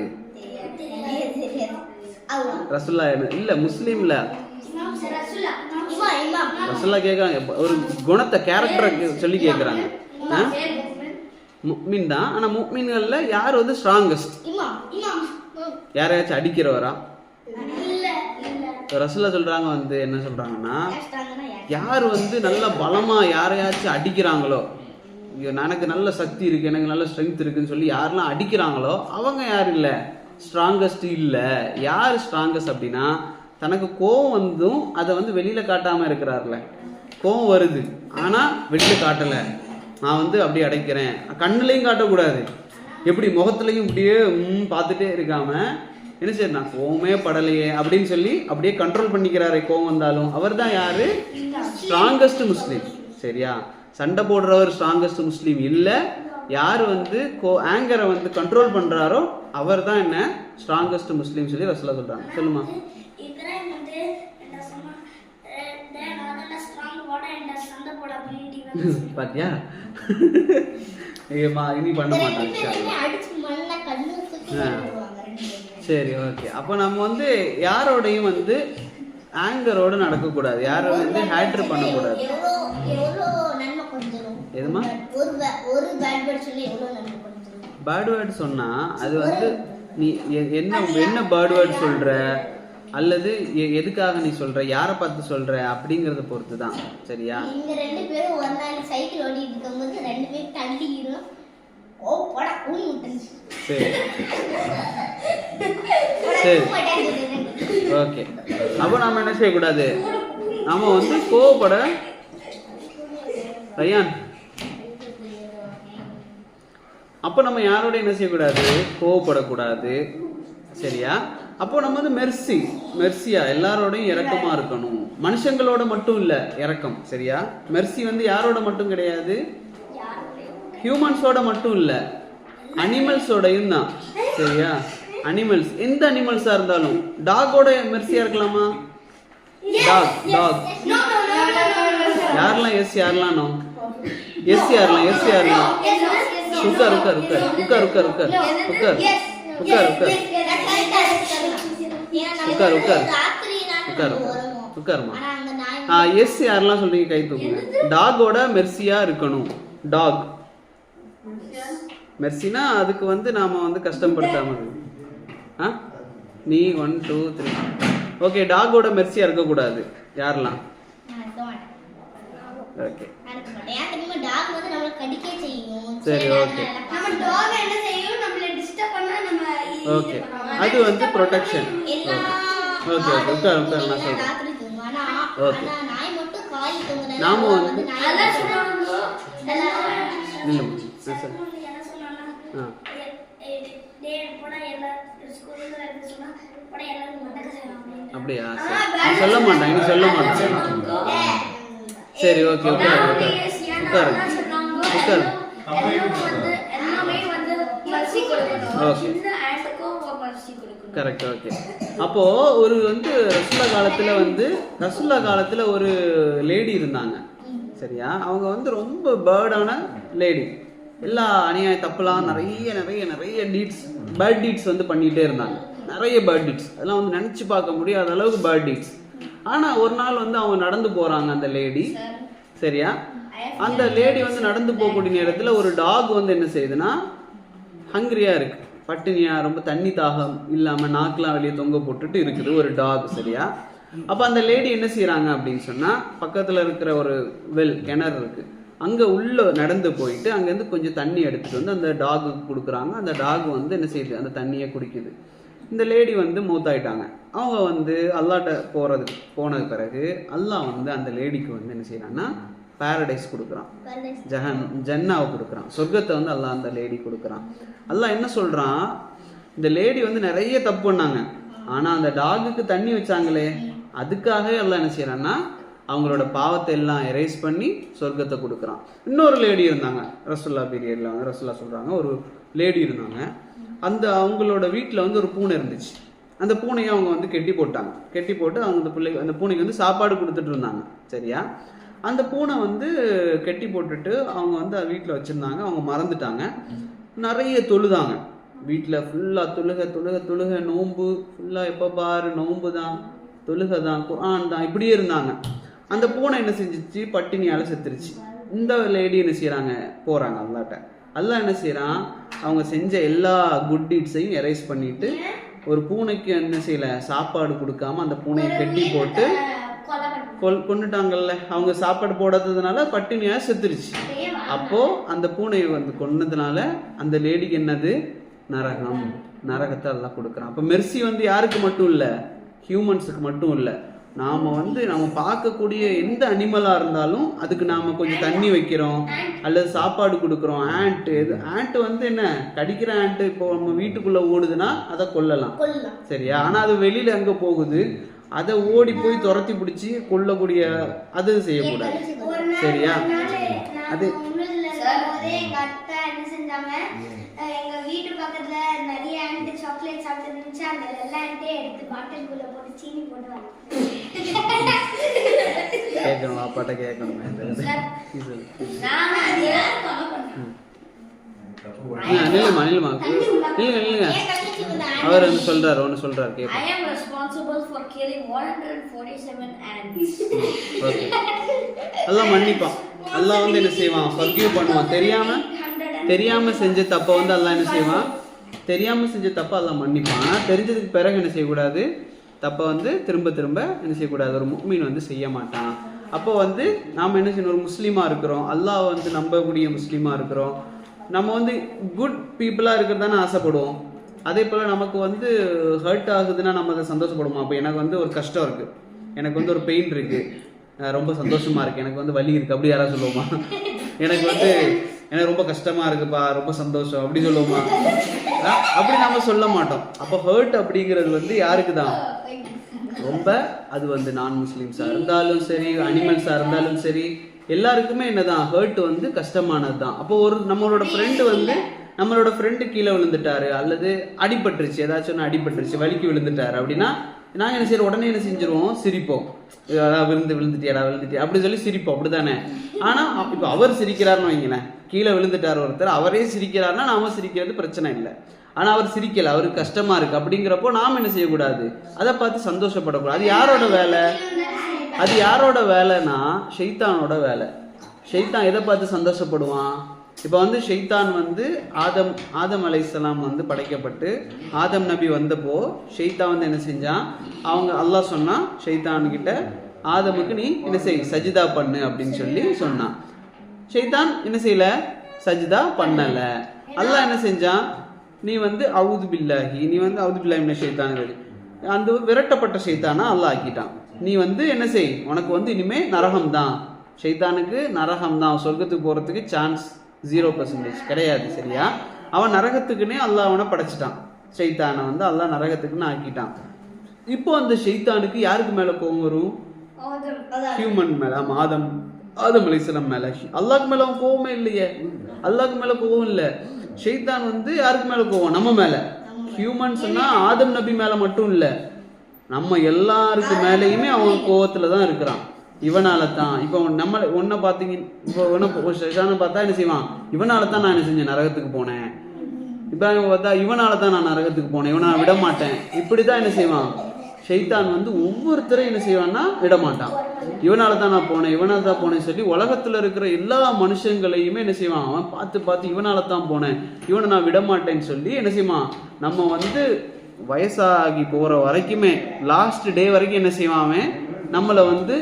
ரசூல்லா இல்லை, முஸ்லீமில் ரசூல்லா கேட்குறாங்க, ஒரு குணத்தை கேரக்டரை சொல்லி கேட்குறாங்க. முக்மின் தான். ஆனா முக்மின்கள்ல யார் வந்து ஸ்ட்ராங்கஸ்ட்? யாரையாச்சும் அடிக்கிறவரா? ரசூலுல்லாஹ் சொல்றாங்க வந்து என்ன சொல்றாங்கன்னா, யார் வந்து நல்ல பலமா யாரையாச்சும் அடிக்கிறாங்களோ, எனக்கு நல்ல சக்தி இருக்கு, எனக்கு நல்ல ஸ்ட்ரென்த் இருக்குன்னு சொல்லி யாரெல்லாம் அடிக்கிறாங்களோ அவங்க யார் இல்லை, ஸ்ட்ராங்கஸ்ட் இல்லை. யார் ஸ்ட்ராங்கஸ்ட் அப்படின்னா, தனக்கு கோவம் வந்தும் அதை வந்து வெளியில காட்டாம இருக்கிறார்ல. கோவம் வருது ஆனா வெளியில காட்டல, நான் வந்து அப்படி அடைக்கிறேன், கண்ணுலையும் காட்டக்கூடாது, எப்படி முகத்துலையும் இப்படியே பார்த்துட்டே இருக்காம என்ன சரி நான் கோவமே படலையே அப்படின்னு சொல்லி அப்படியே கண்ட்ரோல் பண்ணிக்கிறாரு. கோவம் வந்தாலும் அவர் தான் யாரு? ஸ்ட்ராங்கஸ்ட் முஸ்லீம். சரியா? சண்டை போடுறவர் ஸ்ட்ராங்கஸ்ட் முஸ்லீம் இல்லை. யார் வந்து ஆங்கரை வந்து கண்ட்ரோல் பண்றாரோ அவர் தான் என்ன ஸ்ட்ராங்கஸ்ட் முஸ்லீம் சொல்லி ரசூலுல்லாஹ் சொல்றாங்க. சொல்லுமா. பாத்தியா? இனி பண்ண மாட்டாங்க. சரி, ஓகே. அப்போ நம்ம வந்து யாரோடையும் வந்து ஆங்கரோட நடக்கக்கூடாது, யாரை வந்து ஹேட்ரு பண்ணக்கூடாது. எதுமா பேட் வேர்டு சொன்னா அது வந்து நீ என்ன பேட் வேர்டு சொல்ற அல்லது எதுக்காக நீ சொல்ற, யாரை பார்த்து சொல்ற அப்படிங்கறத பொறுத்து தான். சரியா? நீங்க ரெண்டு பேரும் ஒரு நாள் சைக்கிள் ஓடிட்டு இருக்கும்போது ரெண்டு பேரும் தள்ளிடுறோம். ஓ போடா ஊனி விட்டுச்சு. சரி சரி, ஓகே. அப்போ நாம என்ன செய்யக்கூடாது, நாம வந்து கோவப்பட ரயான். அப்போ நம்ம யாரோட என்ன செய்யக்கூடாது, கோவப்படக்கூடாது. சரியா? அப்போ நம்ம வந்து மெர்சியா எல்லாரோடையும் இரக்கமா இருக்கணும். மனுஷங்களோட மட்டும் இல்ல இரக்கம். சரியா? மெர்சி வந்து யாரோட மட்டும் கிடையாது, ஹியூமன்ஸோட மட்டும் இல்ல, அனிமல்ஸோடையும் தான். சரியா? அனிமல்ஸ் எந்த அனிமல்ஸா இருந்தாலும். டாகோட மெர்சியா இருக்கலாமா? டாக் யாரெல்லாம் எஸ், யாரெல்லாம் நோ? எஸ் யாரெல்லாம்? எஸ் யாரெல்லாம்? உட்கார் உட்கார் உட்கார் உட்கார் உட்கார் உட்கார் உட்கார் உட்கார் உட்கார் உட்கார் உட்கார் உட்கார் உட்காருமா. எஸ் யாரெல்லாம் சொல்றீங்க கை தூக்குங்க. டாகோட மெர்சியா இருக்கணும். டாக் மெர்சினா அதுக்கு வந்து நாம வந்து கஷ்டப்படுத்தாம நீ 1 2 3. ஓகே, டாகோட மெர்சியா இருக்கக்கூடாது. யாரெல்லாம்? ஓகே சரி, ஓகே ஓகே. அது வந்து ப்ரொடெக்ஷன். ஓகே ஓகே உட்கார் உட்கார், நான் சொல்றேன். ஓகே, நாம வந்து அப்படியா? சொல்ல மாட்டேன், இனி சொல்ல மாட்டேன். சரி, ஓகே உட்கார் உட்கார் உட்காரு உட்காரு. கரெக்ட். ஓகே. அப்போ ஒரு வந்து ரசூலுல்லாஹ் காலத்துல ஒரு லேடி இருந்தாங்க. சரியா? அவங்க வந்து ரொம்ப பேர்டான லேடி. எல்லா அநியாய தப்புலாம் நிறைய நிறைய நிறைய பேட் டீட்ஸ் வந்து பண்ணிட்டே இருந்தாங்க. நிறைய பேட் டீட்ஸ், அதெல்லாம் வந்து நினைச்சு பார்க்க முடியாத அளவுக்கு பேட் டீட்ஸ். ஆனா ஒரு நாள் வந்து அவங்க நடந்து போறாங்க அந்த லேடி. சரியா? அந்த லேடி வந்து நடந்து போகக்கூடிய நேரத்துல ஒரு டாக் வந்து என்ன செய்யுதுன்னா, ஹங்கிரியா இருக்கு, பட்டினியா, ரொம்ப தண்ணி தாகம் இல்லாம நாக்கெல்லாம் வெளியே தொங்க போட்டுட்டு இருக்குது ஒரு டாக். சரியா? அப்ப அந்த லேடி என்ன செய்யறாங்க அப்படின்னு சொன்னா, பக்கத்துல இருக்கிற ஒரு கிணறு இருக்கு, அங்க உள்ள நடந்து போயிட்டு அங்கேருந்து கொஞ்சம் தண்ணி எடுத்துட்டு வந்து அந்த டாகுக்கு கொடுக்குறாங்க. அந்த டாக் வந்து என்ன செய்யுது, அந்த தண்ணியை குடிக்குது. இந்த லேடி வந்து மூத்தாயிட்டாங்க. அவங்க வந்து அல்லாட்ட போனது பிறகு அல்லாஹ் வந்து அந்த லேடிக்கு வந்து என்ன செய்யறான்னா பாரடைஸ் கொடுக்குறான், ஜன்னாவை கொடுக்குறான், சொர்க்கத்தை வந்து அல்லாஹ் அந்த லேடி கொடுக்குறான். அல்லாஹ் என்ன சொல்றான், இந்த லேடி வந்து நிறைய தப்பு பண்ணாங்க, ஆனா அந்த டாகுக்கு தண்ணி வச்சாங்களே அதுக்காகவே அல்லாஹ் என்ன செய்யறான்னா அவங்களோட பாவத்தை எல்லாம் எரேஸ் பண்ணி சொர்க்கத்தை கொடுக்குறான். இன்னொரு லேடி இருந்தாங்க ரசூலுல்லாஹ் பீரியட்ல வந்து ரசூலுல்லாஹ் சொல்றாங்க, ஒரு லேடி இருந்தாங்க. அந்த அவங்களோட வீட்டில் வந்து ஒரு பூனை இருந்துச்சு. அந்த பூனையை அவங்க வந்து கெட்டி போட்டாங்க. கெட்டி போட்டு அவங்க அந்த பூனைக்கு வந்து சாப்பாடு கொடுத்துட்டு இருந்தாங்க. சரியா? அந்த பூனை வந்து கெட்டி போட்டுட்டு அவங்க வந்து வீட்டில் வச்சுருந்தாங்க. அவங்க மறந்துட்டாங்க. நிறைய தொழுதாங்க வீட்டில், ஃபுல்லாக தொழுக தொழுக தொழுக, நோன்பு ஃபுல்லாக, எப்போ பாரு நோன்பு தான், தொழுகை தான், குர்ஆன் தான், இப்படியே இருந்தாங்க. அந்த பூனை என்ன செஞ்சிச்சு, பட்டினியால் செத்துருச்சு. இந்த லேடி என்ன செய்கிறாங்க, போகிறாங்க அல்லாட்ட. அல்லாஹ் என்ன செய்யறான், அவங்க செஞ்ச எல்லா குட் டீட்ஸையும் எரேஸ் பண்ணிட்டு ஒரு பூனைக்கு என்ன செய்யல, சாப்பாடு கொடுக்காம அந்த பூனையை கட்டி போட்டு கொண்டுட்டாங்கல்ல. அவங்க சாப்பாடு போடாததுனால பட்டினியா செத்துருச்சு. அப்போ அந்த பூனையை வந்து கொன்னதுனால அந்த லேடிக்கு என்னது, நரகம், நரகத்தை எல்லாம் கொடுக்குறான். அப்போ மெர்சி வந்து யாருக்கு மட்டும் இல்லை, ஹியூமன்ஸுக்கு மட்டும் இல்லை. நாம் வந்து நம்ம பார்க்கக்கூடிய எந்த அனிமலாக இருந்தாலும் அதுக்கு நாம் கொஞ்சம் தண்ணி வைக்கிறோம் அல்லது சாப்பாடு கொடுக்குறோம். ஆண்ட்டு வந்து என்ன, கடிக்கிற ஆண்ட்டு இப்போ நம்ம வீட்டுக்குள்ளே ஓடுதுன்னா அதை கொல்லலாம், சரியா? ஆனால் அது வெளியில் எங்கே போகுது, அதை ஓடி போய் துரத்தி பிடிச்சி கொல்லக்கூடிய அது செய்யக்கூடாது, சரியா? அது எங்க வீட்டு பக்கத்துல நிறைய ஆண்ட் சாக்லேட் சாப்பிட்டு இருந்துச்சு. அந்த எல்லா ஆண்ட்டே எடுத்து பாட்டிலுக்குள்ள போட்டு சீனி போட்டு கேட்கணும், அப்பாட்ட கேட்கணும். நில்லுமா அவர் வந்து சொல்றாரு, ஒன்று சொல்றாரு கேட்க. I am responsible for killing 147 ants. Okay, அல்லாஹ் மன்னிப்பான். அல்லாஹ் வந்து என்ன செய்வான், ஃபர்கிவ் பண்ணுவான். தெரியாம செஞ்ச தப்பை வந்து அல்லாஹ் என்ன செய்வான், தெரியாம செஞ்ச தப்பை அல்லாஹ் மன்னிப்பான். ஆனால் தெரிஞ்சதுக்கு பிறகு என்ன செய்யக்கூடாது, தப்பை வந்து திரும்ப திரும்ப என்ன செய்யக்கூடாது, ஒரு முஃமின் வந்து செய்ய மாட்டான். அப்போ வந்து நாம் என்ன செய்யணும், ஒரு முஸ்லீமாக இருக்கிறோம், அல்லாஹ் வந்து நம்பக்கூடிய முஸ்லீமாக இருக்கிறோம், நம்ம வந்து குட் பீப்புளாக இருக்கிறதானே ஆசைப்படுவோம். அதே போல் நமக்கு வந்து ஹர்ட் ஆகுதுன்னா நம்ம அதை சந்தோஷப்படுவோம். அப்போ எனக்கு வந்து ஒரு கஷ்டம் இருக்குது, எனக்கு வந்து ஒரு பெயின் இருக்குது, ரொம்ப சந்தோஷமாக இருக்குது, எனக்கு வந்து வலி இருக்குது, அப்படி யாராவது சொல்லுவோமா? எனக்கு ரொம்ப கஷ்டமாக இருக்குப்பா, ரொம்ப சந்தோஷம், அப்படி சொல்லுவோமா? அப்படி நம்ம சொல்ல மாட்டோம். அப்போ ஹர்ட் அப்படிங்கிறது வந்து யாருக்கு தான் ரொம்ப, அது வந்து நான் முஸ்லீம்ஸாக இருந்தாலும் சரி, அனிமல்ஸாக இருந்தாலும் சரி, எல்லாருக்குமே என்னதான் ஹர்ட் வந்து கஷ்டமானது தான். அப்போ நம்மளோட ஃப்ரெண்டு கீழே விழுந்துட்டாரு அல்லது அடிபட்டுருச்சு, ஏதாச்சும் ஒன்று அடிபட்டுருச்சு, வலிக்கு விழுந்துட்டாரு அப்படின்னா நாங்கள் என்ன செய்யறோம், உடனே என்ன செஞ்சிருவோம், சிரிப்போம். விழுந்துட்டியா அப்படி சொல்லி சிரிப்போம், அப்படிதானே? ஆனால் இப்போ அவர் சிரிக்கிறாருன்னு வைங்களேன், கீழே விழுந்துட்டார் ஒருத்தர், அவரே சிரிக்கிறாருன்னா நாம சிரிக்கிறது பிரச்சனை இல்லை. ஆனால் அவர் சிரிக்கல, அவருக்கு கஷ்டமா இருக்கு. அப்படிங்கிறப்போ நாம் என்ன செய்யக்கூடாது, அதை பார்த்து சந்தோஷப்படக்கூடாது. அது யாரோட வேலைன்னா ஷைத்தானோட வேலை. ஷைத்தான் எதை பார்த்து சந்தோஷப்படுவான்? இப்போ வந்து ஷைத்தான் வந்து ஆதம் அலைஹிஸ்ஸலாம் வந்து படைக்கப்பட்டு ஆதம் நபி வந்தப்போ ஷைத்தான் வந்து என்ன செஞ்சான், அல்லாஹ் சொன்னான் ஷைத்தான்கிட்ட, ஆதமுக்கு நீ என்ன செய், சஜிதா பண்ணு அப்படின்னு சொல்லி சொன்னான். ஷைத்தான் என்ன செய்யல, சஜிதா பண்ணல. அல்லாஹ் என்ன செஞ்சான், நீ வந்து அவுது பில்லாஹி மினஷ் ஷைத்தானிர் ரஜீம், அந்த விரட்டப்பட்ட ஷைத்தானா அல்லாஹ் ஆக்கிட்டான். நீ வந்து என்ன செய், உனக்கு வந்து இனிமே நரகம் தான், ஷைத்தானுக்கு நரகம் தான், சொர்க்கத்துக்கு போகிறதுக்கு சான்ஸ் 0% கிடையாது, சரியா? அவன் நரகத்துக்குன்னே அல்லாஹ் அவனை படைச்சிட்டான். ஷைத்தானை வந்து அல்லாஹ் நரகத்துக்குன்னு ஆக்கிட்டான். இப்போ அந்த ஷைத்தானுக்கு யாருக்கு மேலே கோபம் வரும், ஹியூமன் மேலே. ஆதம் அலைஹிஸ்ஸலாம் மேலே. அல்லாஹ்க்கு மேலே அவன் கோபமே இல்லையே, அல்லாஹ்க்கு மேலே கோபம் இல்லை. ஷைத்தான் வந்து யாருக்கு மேலே கோபம், நம்ம மேலே. ஹியூமன்ஸ்னா ஆதம் நபி மேலே மட்டும் இல்லை, நம்ம எல்லாருக்கு மேலேயுமே அவன் கோபத்தில் தான் இருக்கிறான். இவனால தான் இப்போ ஒன்றை பார்த்தீங்க, இப்போ ஷைத்தானை பார்த்தா என்ன செய்வான், இவனால தான் நான் என்ன செஞ்சேன், நரகத்துக்கு போனேன். இப்ராஹிம் பார்த்தா இவனால தான் நான் நரகத்துக்கு போனேன், இவனை விட மாட்டேன், இப்படி தான் என்ன செய்வான் ஷைத்தான் வந்து. ஒவ்வொருத்தரும் என்ன செய்வான்னா விடமாட்டான், இவனால தான் நான் போனேன் சொல்லி உலகத்தில் இருக்கிற எல்லா மனுஷங்களையுமே என்ன செய்வான், அவன் பார்த்து இவனால தான் போனேன், இவனை நான் விடமாட்டேன்னு சொல்லி என்ன செய்வான். நம்ம வந்து வயசாகி போகிற வரைக்குமே, லாஸ்ட் டே வரைக்கும் என்ன செய்வான், அவன் நம்மளை வந்து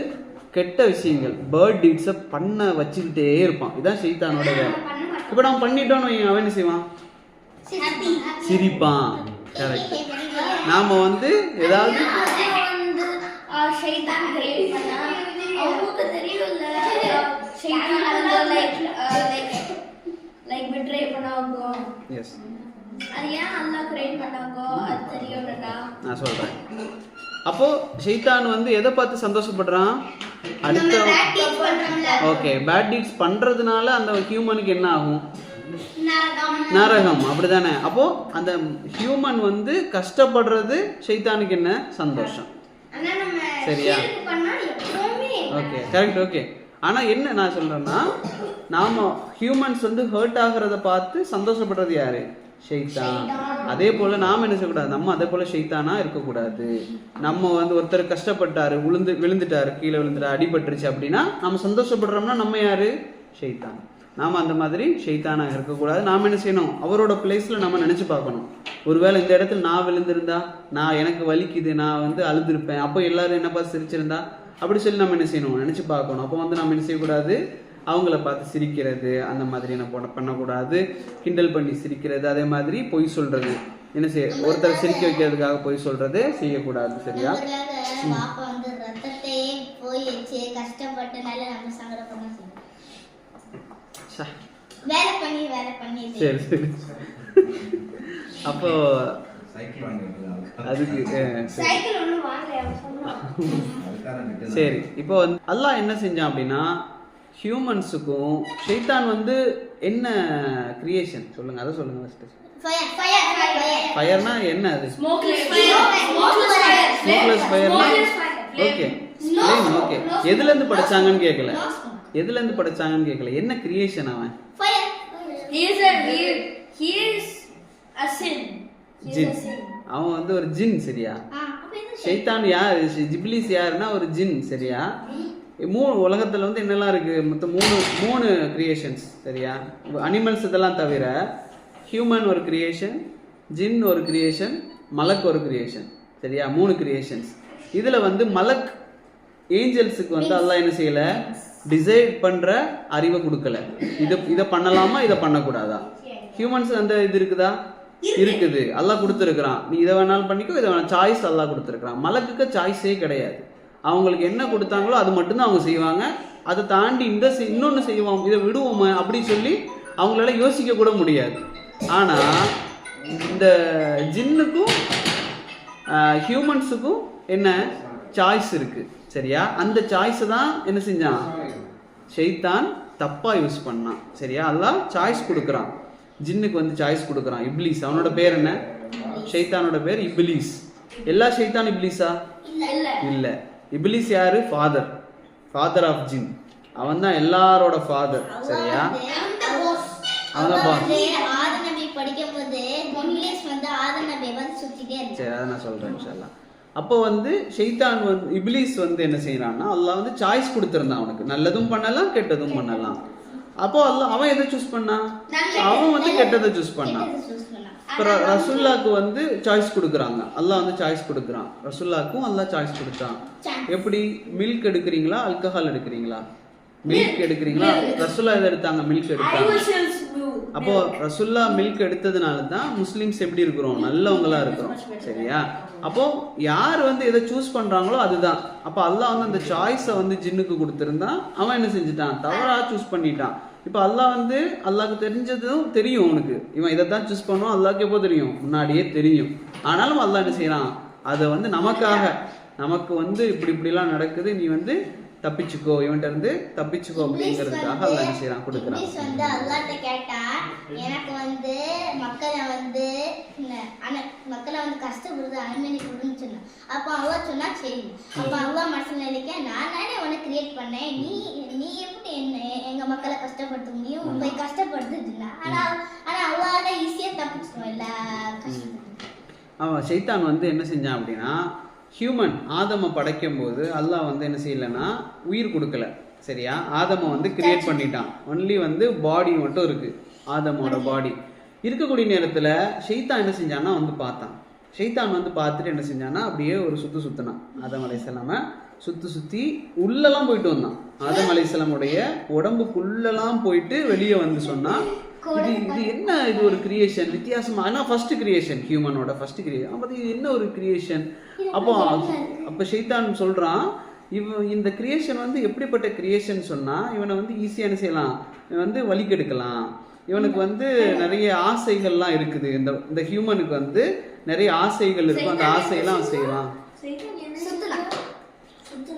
கெட்ட விஷயங்கள், பேர்ட் டீட்ஸை பண்ண வச்சுக்கிட்டே இருப்பான். இதுதான் ஷைத்தானோட வேலை. இப்போ நம்ம பண்ணிட்டோன்னு அவன் என்ன செய்வான், சிரிப்பான். கரெக்ட். நாம வந்து ஏதாவது நான் சொல்றேன். அப்போ ஷைத்தான் வந்து எதை பார்த்து சந்தோஷப்படுறான், அடுத்த ஓகே பேட் டீட்ஸ் பண்றதுனால அந்த ஹியூமனுக்கு என்ன ஆகும், நரகம், அப்படிதானே? அப்போ அந்த ஹியூமன் வந்து கஷ்டப்படுறது ஷைத்தானுக்கு என்ன சந்தோஷம், சரியா? Okay, correct. ஓகே, ஆனா என்ன நான் சொல்றேன்னா, நாம ஹியூமன்ஸ் வந்து ஹர்ட் ஆகிறத பார்த்து சந்தோஷப்படுறது யாரு, ஷைத்தான். அதே போல நாம என்ன செய்யக்கூடாது, நம்ம அதே போல ஷைத்தானா இருக்கக்கூடாது. நம்ம வந்து ஒருத்தர் கஷ்டப்பட்டாரு, விழுந்துட்டாரு, கீழே விழுந்துட்டாரு, அடிபட்டுருச்சு அப்படின்னா நம்ம சந்தோஷப்படுறோம்னா நம்ம யாரு, ஷைத்தான். நாம் அந்த மாதிரி ஷைத்தானாக இருக்கக்கூடாது. நாம் என்ன செய்யணும், அவரோட பிளேஸில் நம்ம நினச்சி பார்க்கணும். ஒருவேளை இந்த இடத்துல நான் விழுந்திருந்தா, நான் எனக்கு வலிக்குது, நான் வந்து அழுதுருப்பேன், அப்போ எல்லாரும் என்ன பார்த்து சிரிச்சிருந்தா, அப்படி சொல்லி நம்ம என்ன செய்யணும், நினச்சி பார்க்கணும். அப்போ வந்து நம்ம என்ன செய்யக்கூடாது, அவங்கள பார்த்து சிரிக்கிறது அந்த மாதிரி என்ன பண்ணக்கூடாது. கிண்டல் பண்ணி சிரிக்கிறது, அதே மாதிரி பொய் சொல்கிறது, என்ன செய்ய ஒருத்தர் சிரிக்க வைக்கிறதுக்காக பொய் சொல்கிறது செய்யக்கூடாது. சரியா? பாப்பா வந்து ரத்தத்தையே போய் வச்சு கஷ்டப்பட்டனால நம்ம சங்கடப்பட வேலை பண்ணி சரி சரி. அப்போ அதுக்கு சரி. இப்போ வந்து அல்லாஹ் என்ன செஞ்சான் அப்படின்னா, ஹியூமன்ஸுக்கும் ஷைத்தான் வந்து என்ன கிரியேஷன் சொல்லுங்க, அதை சொல்லுங்க ஃபர்ஸ்ட். ஃபயர்னா என்ன? அது ஸ்மோக்லெஸ் ஃபயர்னா ஓகே ஓகே. எதுல இருந்து படைச்சாங்கன்னு கேட்கல, எதுல இருந்து படைச்சாங்கன்னு கேட்கல, என்ன கிரியேஷன் அவன்? அவன் வந்து ஒரு ஜின். சரியா? ஷைத்தான் யார்? இப்லீஸ் யாருன்னா ஒரு ஜின். சரியா? உலகத்துல வந்து என்னெல்லாம் இருக்கு, மொத்தம் மூணு கிரியேஷன்ஸ். சரியா? அனிமல்ஸ் இதெல்லாம் தவிர ஹியூமன் ஒரு கிரியேஷன், ஜின் ஒரு கிரியேஷன், மலக் ஒரு கிரியேஷன். சரியா? 3 கிரியேஷன்ஸ். இதுல வந்து மலக் ஏஞ்சல்ஸுக்கு வந்து அல்லாஹ் என்ன செய்யல, டிசைட் பண்ற அறிவை கொடுக்கல. இதை பண்ணலாமா, இதை பண்ணக்கூடாதா. ஹியூமன்ஸ் அந்த இது இருக்குதா? இருக்குது. அல்லாஹ் கொடுத்துருக்கிறான், நீ இதை வேணாலும் பண்ணிக்கோ, இதை வேணாலும் சாய்ஸ் அல்லாஹ் கொடுத்துருக்கிறான். மலக்குக்கு சாய்ஸே கிடையாது. அவங்களுக்கு என்ன கொடுத்தாங்களோ அது மட்டும்தான் அவங்க செய்வாங்க. அதை தாண்டி இன்னொன்று செய்வோம், இதை விடுவோமா அப்படின்னு சொல்லி அவங்களால யோசிக்க கூட முடியாது. ஆனால் இந்த ஜின்னுக்கும் ஹியூமன்ஸுக்கும் என்ன சாய்ஸ் இருக்கு. சரியா? அந்த சாய்ஸை தான் என்ன செஞ்சான், ஷைத்தான் தப்பா யூஸ் பண்ணான். சரியா? அல்லாஹ் சாய்ஸ் கொடுக்குறான், ஜின்னுக்கு வந்து சாய்ஸ் கொடுக்குறான். இப்லீஸ், அவனோட பேர் என்ன? ஷைத்தானோட பேர் இப்லீஸ். எல்லா ஷைத்தான் இப்லீஸா? இல்லை. இப்லீஸ் யாரு? ஃபாதர் ஆஃப் ஜின். அவன் தான் எல்லாரோட ஃபாதர். சரியா? அவன் தான் பாஸ். சரி, அதை நான் சொல்றேன் இன்ஷாஅல்லாஹ். அப்போ வந்து ஷைத்தான் வந்து இப்லீஸ் வந்து என்ன செய்யறான்னா, அல்லாஹ் வந்து சாய்ஸ் கொடுத்துருந்தான் அவனுக்கு, நல்லதும் பண்ணலாம் கெட்டதும் பண்ணலாம். அப்போ அல்லாஹ் அவன் எதை சூஸ் பண்ணான்? அவன் வந்து கெட்டதை சூஸ் பண்ணான். இப்போ ரசூல்லாக்கு வந்து சாய்ஸ் கொடுக்குறாங்க, அல்லாஹ் வந்து சாய்ஸ் கொடுக்குறான். ரசூல்லாக்கும் அல்லாஹ் சாய்ஸ் கொடுத்தான். எப்படி? மில்க் எடுக்கிறீங்களா, ஆல்கஹால் எடுக்கிறீங்களா? மில்க் எடுக்கிறீங்களா? ரசூல்லா எதை எடுத்தாங்க? மில்க் எடுத்தாங்க. அப்போ ரசூல்லா மில்க் எடுத்ததுனால தான் முஸ்லிம்ஸ் எப்படி இருக்கிறோம், நல்லவங்களா இருக்கிறோம். சரியா? அப்போ யார் வந்து எதை சூஸ் பண்றாங்களோ அதுதான். அப்போ அல்லாஹ் வந்து அந்த சாய்ஸை வந்து ஜின்னுக்கு கொடுத்துருந்தான், அவன் என்ன செஞ்சுட்டான், தவறா சூஸ் பண்ணிட்டான். இப்போ அல்லாஹ் வந்து அல்லாஹ்க்கு தெரிஞ்சதும் தெரியும், அவனுக்கு இவன் இதை தான் சூஸ் பண்ணுவான், அல்லாஹ்க்கு எப்போ தெரியும், முன்னாடியே தெரியும். ஆனாலும் அல்லாஹ் என்ன செய்யறான், அதை வந்து நமக்காக, நமக்கு வந்து இப்படிலாம் நடக்குது, நீ வந்து தப்பிச்சுக்கோ, இவன்ட்ட இருந்து தப்பிச்சுக்கோ அப்படிங்கிறதுக்காக அல்லாஹ் என்ன செய்யறான், கொடுக்குறான். வந்து அல்லாஹ்ட்ட கேட்டா, எனக்கு வந்து மக்களை வந்து கஷ்டப்படுறது அனுமதி கொடுன்னு சொன்னான். அப்போ அல்லாஹ் சொன்னா சரி. அப்போ அல்லாஹ் மனசுல நினைக்க, நான் தானே உனக்கு கிரியேட் பண்ணேன், நீ எப்படி என்ன எங்க மக்களை கஷ்டப்படுத்த முடியும், போய் கஷ்டப்படுத்துனா. ஆனா அல்லாஹ் ஈஸியா தப்பிச்சிடும் எல்லா கஷ்டத்தையும். அவன் ஷைத்தான் வந்து என்ன செஞ்சான் அப்படின்னா, ஹியூமன் ஆதமை படைக்கும் போது அல்லாஹ் வந்து என்ன செய்யலைன்னா உயிர் கொடுக்கல. சரியா? ஆதமை வந்து கிரியேட் பண்ணிட்டான். ஒன்லி வந்து பாடி மட்டும் இருக்கு, ஆதமோட பாடி இருக்கக்கூடிய நேரத்தில் ஷைத்தான் என்ன செஞ்சான்னா வந்து பார்த்தான். ஷைத்தான் வந்து பார்த்துட்டு என்ன செஞ்சான்னா அப்படியே ஒரு சுற்றினான். ஆதம் அலைஹிஸ்ஸலாம சுற்றி உள்ளெல்லாம் போயிட்டு வந்தான். ஆதம் அலைஹிஸ்ஸலாமுடைய உடம்புக்குள்ளெல்லாம் போயிட்டு வெளியே வந்து சொன்னான், இது என்ன, இது ஒரு கிரியேஷன் வித்தியாசமா. ஆனால் ஃபர்ஸ்ட் கிரியேஷன், ஹியூமனோட ஃபர்ஸ்ட் கிரியேஷன். அப்போ இது என்ன ஒரு கிரியேஷன்? அப்போ ஷைத்தான் சொல்றான், இந்த கிரியேஷன் வந்து எப்படிப்பட்ட கிரியேஷன் சொன்னா, இவனை வந்து ஈஸியா என்ன செய்யலாம், இவன் வந்து வலிக்கெடுக்கலாம். இவனுக்கு வந்து நிறைய ஆசைகள்லாம் இருக்குது. இந்த ஹியூமனுக்கு வந்து நிறைய ஆசைகள் இருக்கும், அந்த ஆசையெல்லாம் செய்யலாம்.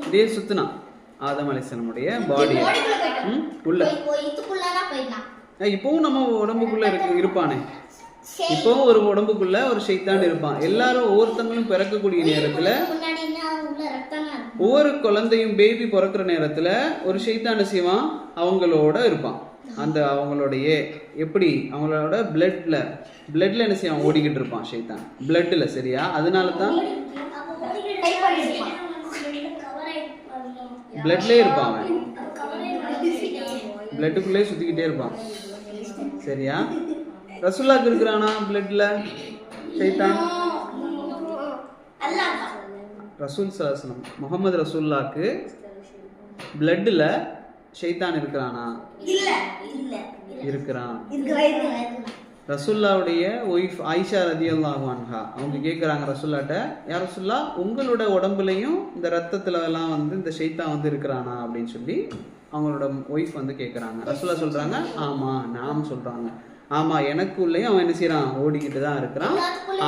அப்படியே சுத்தினான் ஆதம் அலைஹிஸ்ஸலாமுடைய பாடியை உள்ள. இப்பவும் நம்ம உடம்புக்குள்ள இருப்பானே, இப்பவும் ஒரு உடம்புக்குள்ள ஒரு ஷைத்தான் இருப்பான். எல்லாரும் ஒவ்வொருத்தங்களும் பிறக்கக்கூடிய நேரத்துல, ஒவ்வொரு குழந்தையும் பேபி பிறக்கிற நேரத்துல ஒரு ஷைத்தான் செய்வான், அவங்களோட இருப்பான். அந்த அவங்களுடைய எப்படி அவங்களோட பிளட்ல என்ன செய்வான், ஓடிக்கிட்டு இருப்பான் ஷைத்தான் பிளட்ல. சரியா? அதனால தான் பிளட்லேயே இருப்பான் அவன். பிளட்டுக்குள்ளே சுத்திக்கிட்டே இருப்பான். சரியா? ரசூலுல்லாஹ்க்கு இருக்கிறானா பிளட்ல ஷைத்தான்? ரசூல் ஸல்லல்லாஹு அலைஹி வஸல்லம் முஹம்மது ரசூலுல்லாஹ்க்கு பிளட்ல ஷைத்தான் இருக்கிறானா? இருக்கிறான். ரசூலுல்லாஹ்வுடைய ஒய்ஃப் ஆயிஷா ரலியல்லாஹு அன்ஹா அவங்க கேட்குறாங்க ரசூலுல்லாஹ்ட்ட, யா ரசூலுல்லாஹ் உங்களோட உடம்புலையும் இந்த ரத்தத்துல எல்லாம் வந்து இந்த ஷைத்தான் வந்து இருக்கிறானா அப்படின்னு சொல்லி அவங்களோட ஒய்ஃப் வந்து கேட்குறாங்க. ரசூலுல்லாஹ் சொல்றாங்க ஆமா நாம் சொல்றாங்க. ஆமா எனக்குள்ளேயும் அவன் என்ன செய்யறான், ஓடிக்கிட்டு தான் இருக்கிறான்.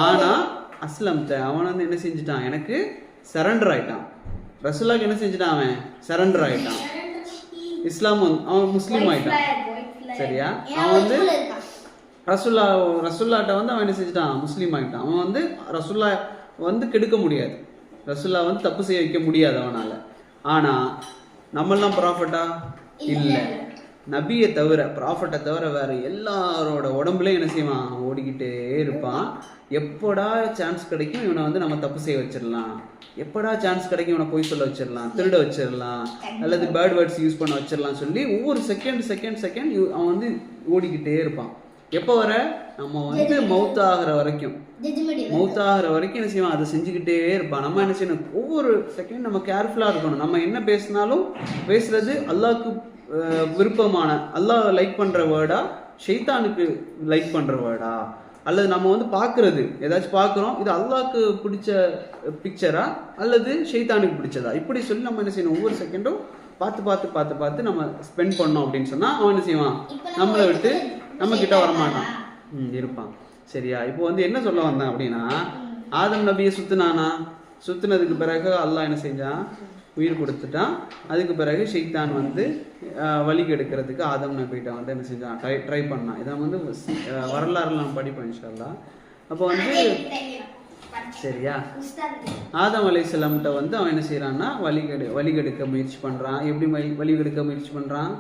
ஆனா அஸ்லம்த அவன் வந்து என்ன செஞ்சுட்டான், எனக்கு சரண்டர் ஆயிட்டான். ரசூலுல்லாஹ்க்கு என்ன செஞ்சுட்டான், அவன் சரண்டர் ஆயிட்டான். இஸ்லாம் அவன் முஸ்லீம் ஆயிட்டான். சரியா? அவன் வந்து ரசூலுல்லாஹ்ட்ட வந்து அவன் என்ன செஞ்சுட்டான், முஸ்லீம் ஆயிட்டான். அவன் வந்து ரசூலுல்லாஹ் வந்து கெடுக்க முடியாது, ரசூலுல்லாஹ் வந்து தப்பு செய்ய வைக்க முடியாது அவனால. ஆனா நம்மெல்லாம் ப்ராஃபட்டா இல்லை, நபியை தவிர ப்ராஃபட்டை தவிர வேற எல்லாரோட உடம்புலையும் என்ன செய்வான், ஓடிக்கிட்டே இருப்பான். எப்படா சான்ஸ் கிடைக்கும் இவனை வந்து நம்ம தப்பு செய்ய வச்சிடலாம், எப்படா சான்ஸ் கிடைக்கும் இவனை பொய் சொல்ல வச்சிடலாம், திருட வச்சிடலாம், அல்லது பேர்ட் வேர்ட்ஸ் யூஸ் பண்ண வச்சிடலாம் சொல்லி ஒவ்வொரு செகண்ட் அவன் வந்து ஓடிக்கிட்டே இருப்பான். எப்போ வர, நம்ம வந்து மவுத்தாகிற வரைக்கும் என்ன செய்வான், அதை செஞ்சுக்கிட்டே இருப்பான். நம்ம என்ன செய்யணும், ஒவ்வொரு செகண்ட் நம்ம கேர்ஃபுல்லாக இருக்கணும். நம்ம என்ன பேசினாலும் பேசுறது அல்லாஹ்க்கு விருப்பமான, அல்லாஹ் லைக் பண்ணுற வேர்டா, ஷைத்தானுக்கு லைக் பண்ணுற வேர்டா, அல்லது நம்ம வந்து பார்க்குறது ஏதாச்சும் பார்க்குறோம், இது அல்லாஹ்க்கு பிடிச்ச பிக்சரா அல்லது ஷைத்தானுக்கு பிடிச்சதா, இப்படி சொல்லி நம்ம என்ன செய்யணும், ஒவ்வொரு செகண்டும் பார்த்து நம்ம ஸ்பெண்ட் பண்ணோம் அப்படின்னு சொன்னால் அவன் என்ன செய்வான், நம்மளை விட்டு நம்ம கிட்ட வரமாட்டான், இருப்பான். சரியா? இப்போ வந்து என்ன சொல்ல வந்தேன் அப்படின்னா, ஆதம் நபியை சுத்தினதுக்கு பிறகு அல்லாஹ் என்ன செஞ்சான், உயிர் கொடுத்துட்டான். அதுக்கு பிறகு ஷைத்தான் வந்து வழி கெடுக்கிறதுக்கு ஆதம் நபிகிட்ட வந்து என்ன செஞ்சான், ட்ரை பண்ணான். இதை வந்து வரலாறுல நம்ம படிப்போம் இன்ஷா அல்லாஹ். அப்போ வந்து சரியா, ஆதம் அலைஹிஸ்ஸலாம்கிட்ட வந்து அவன் என்ன செய்யறான்னா வழி கெடுக்க முயற்சி பண்றான். எப்படி வழி கெடுக்க முயற்சி பண்றான்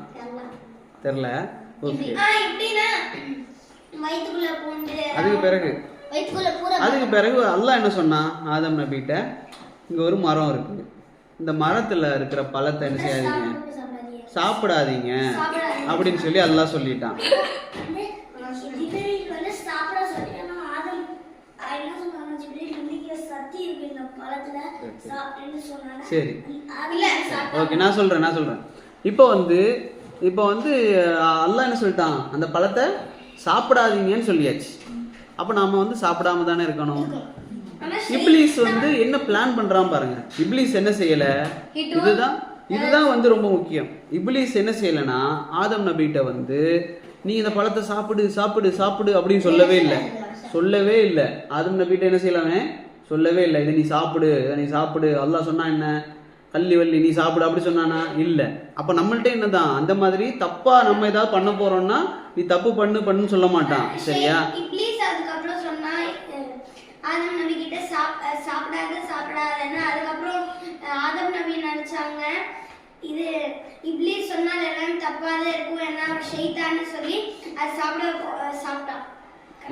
தெரியல. ஓகே, அதுக்கு பிறகு அல்லாஹ் என்ன சொன்னான் ஆதம் நபிகிட்ட, இங்க ஒரு மரம் இருக்கு, இந்த மரத்துல இருக்கிற பழத்தை என்ன செய்யாதீங்க, சாப்பிடாதீங்க அப்படின்னு சொல்லி அல்லாஹ் சொல்லிட்டான். சரி ஓகே, நான் சொல்றேன். இப்போ வந்து அல்லாஹ் என்ன சொல்லிட்டான், அந்த பழத்தை சாப்பிடாதீங்கன்னு சொல்லியாச்சு. அப்போ நாம வந்து சாப்பிடாம தானே இருக்கணும். இப்லீஸ் வந்து என்ன பிளான் பண்றான் பாருங்க. இப்லீஸ் என்ன செய்யல, இதுதான் வந்து ரொம்ப முக்கியம். இப்லீஸ் என்ன செய்யலனா, ஆதம் நபிகிட்ட வந்து நீ இந்த பழத்தை சாப்பிடு அப்படின்னு சொல்லவே இல்லை. ஆதம் நபிகிட்ட என்ன செய்யலாமே, சொல்லவே இல்லை. இதை நீ சாப்பிடு அல்லாஹ் சொன்னா என்ன, கள்ளி வள்ளி நீ சாப்பிடு அப்படி சொன்னானா இல்லை. அப்ப நம்மள்ட்ட என்னதான், அந்த மாதிரி தப்பா நம்ம ஏதாவது பண்ண போறோம்னா நீ தப்பு பண்ணுன்னு சொல்ல மாட்டான். சரியா? அதுக்கப்புறம் சொன்னா ஆதம் நபி கிட்ட சாப்பிடாதன்னு. அதுக்கப்புறம் ஆதம் நபி நினைச்சாங்க இது இப்லீஸ் சொன்னால் எல்லாம் தப்பாத இருக்கும், என்ன ஷைத்தான்னு சொல்லி அது சாப்பிட்டான்.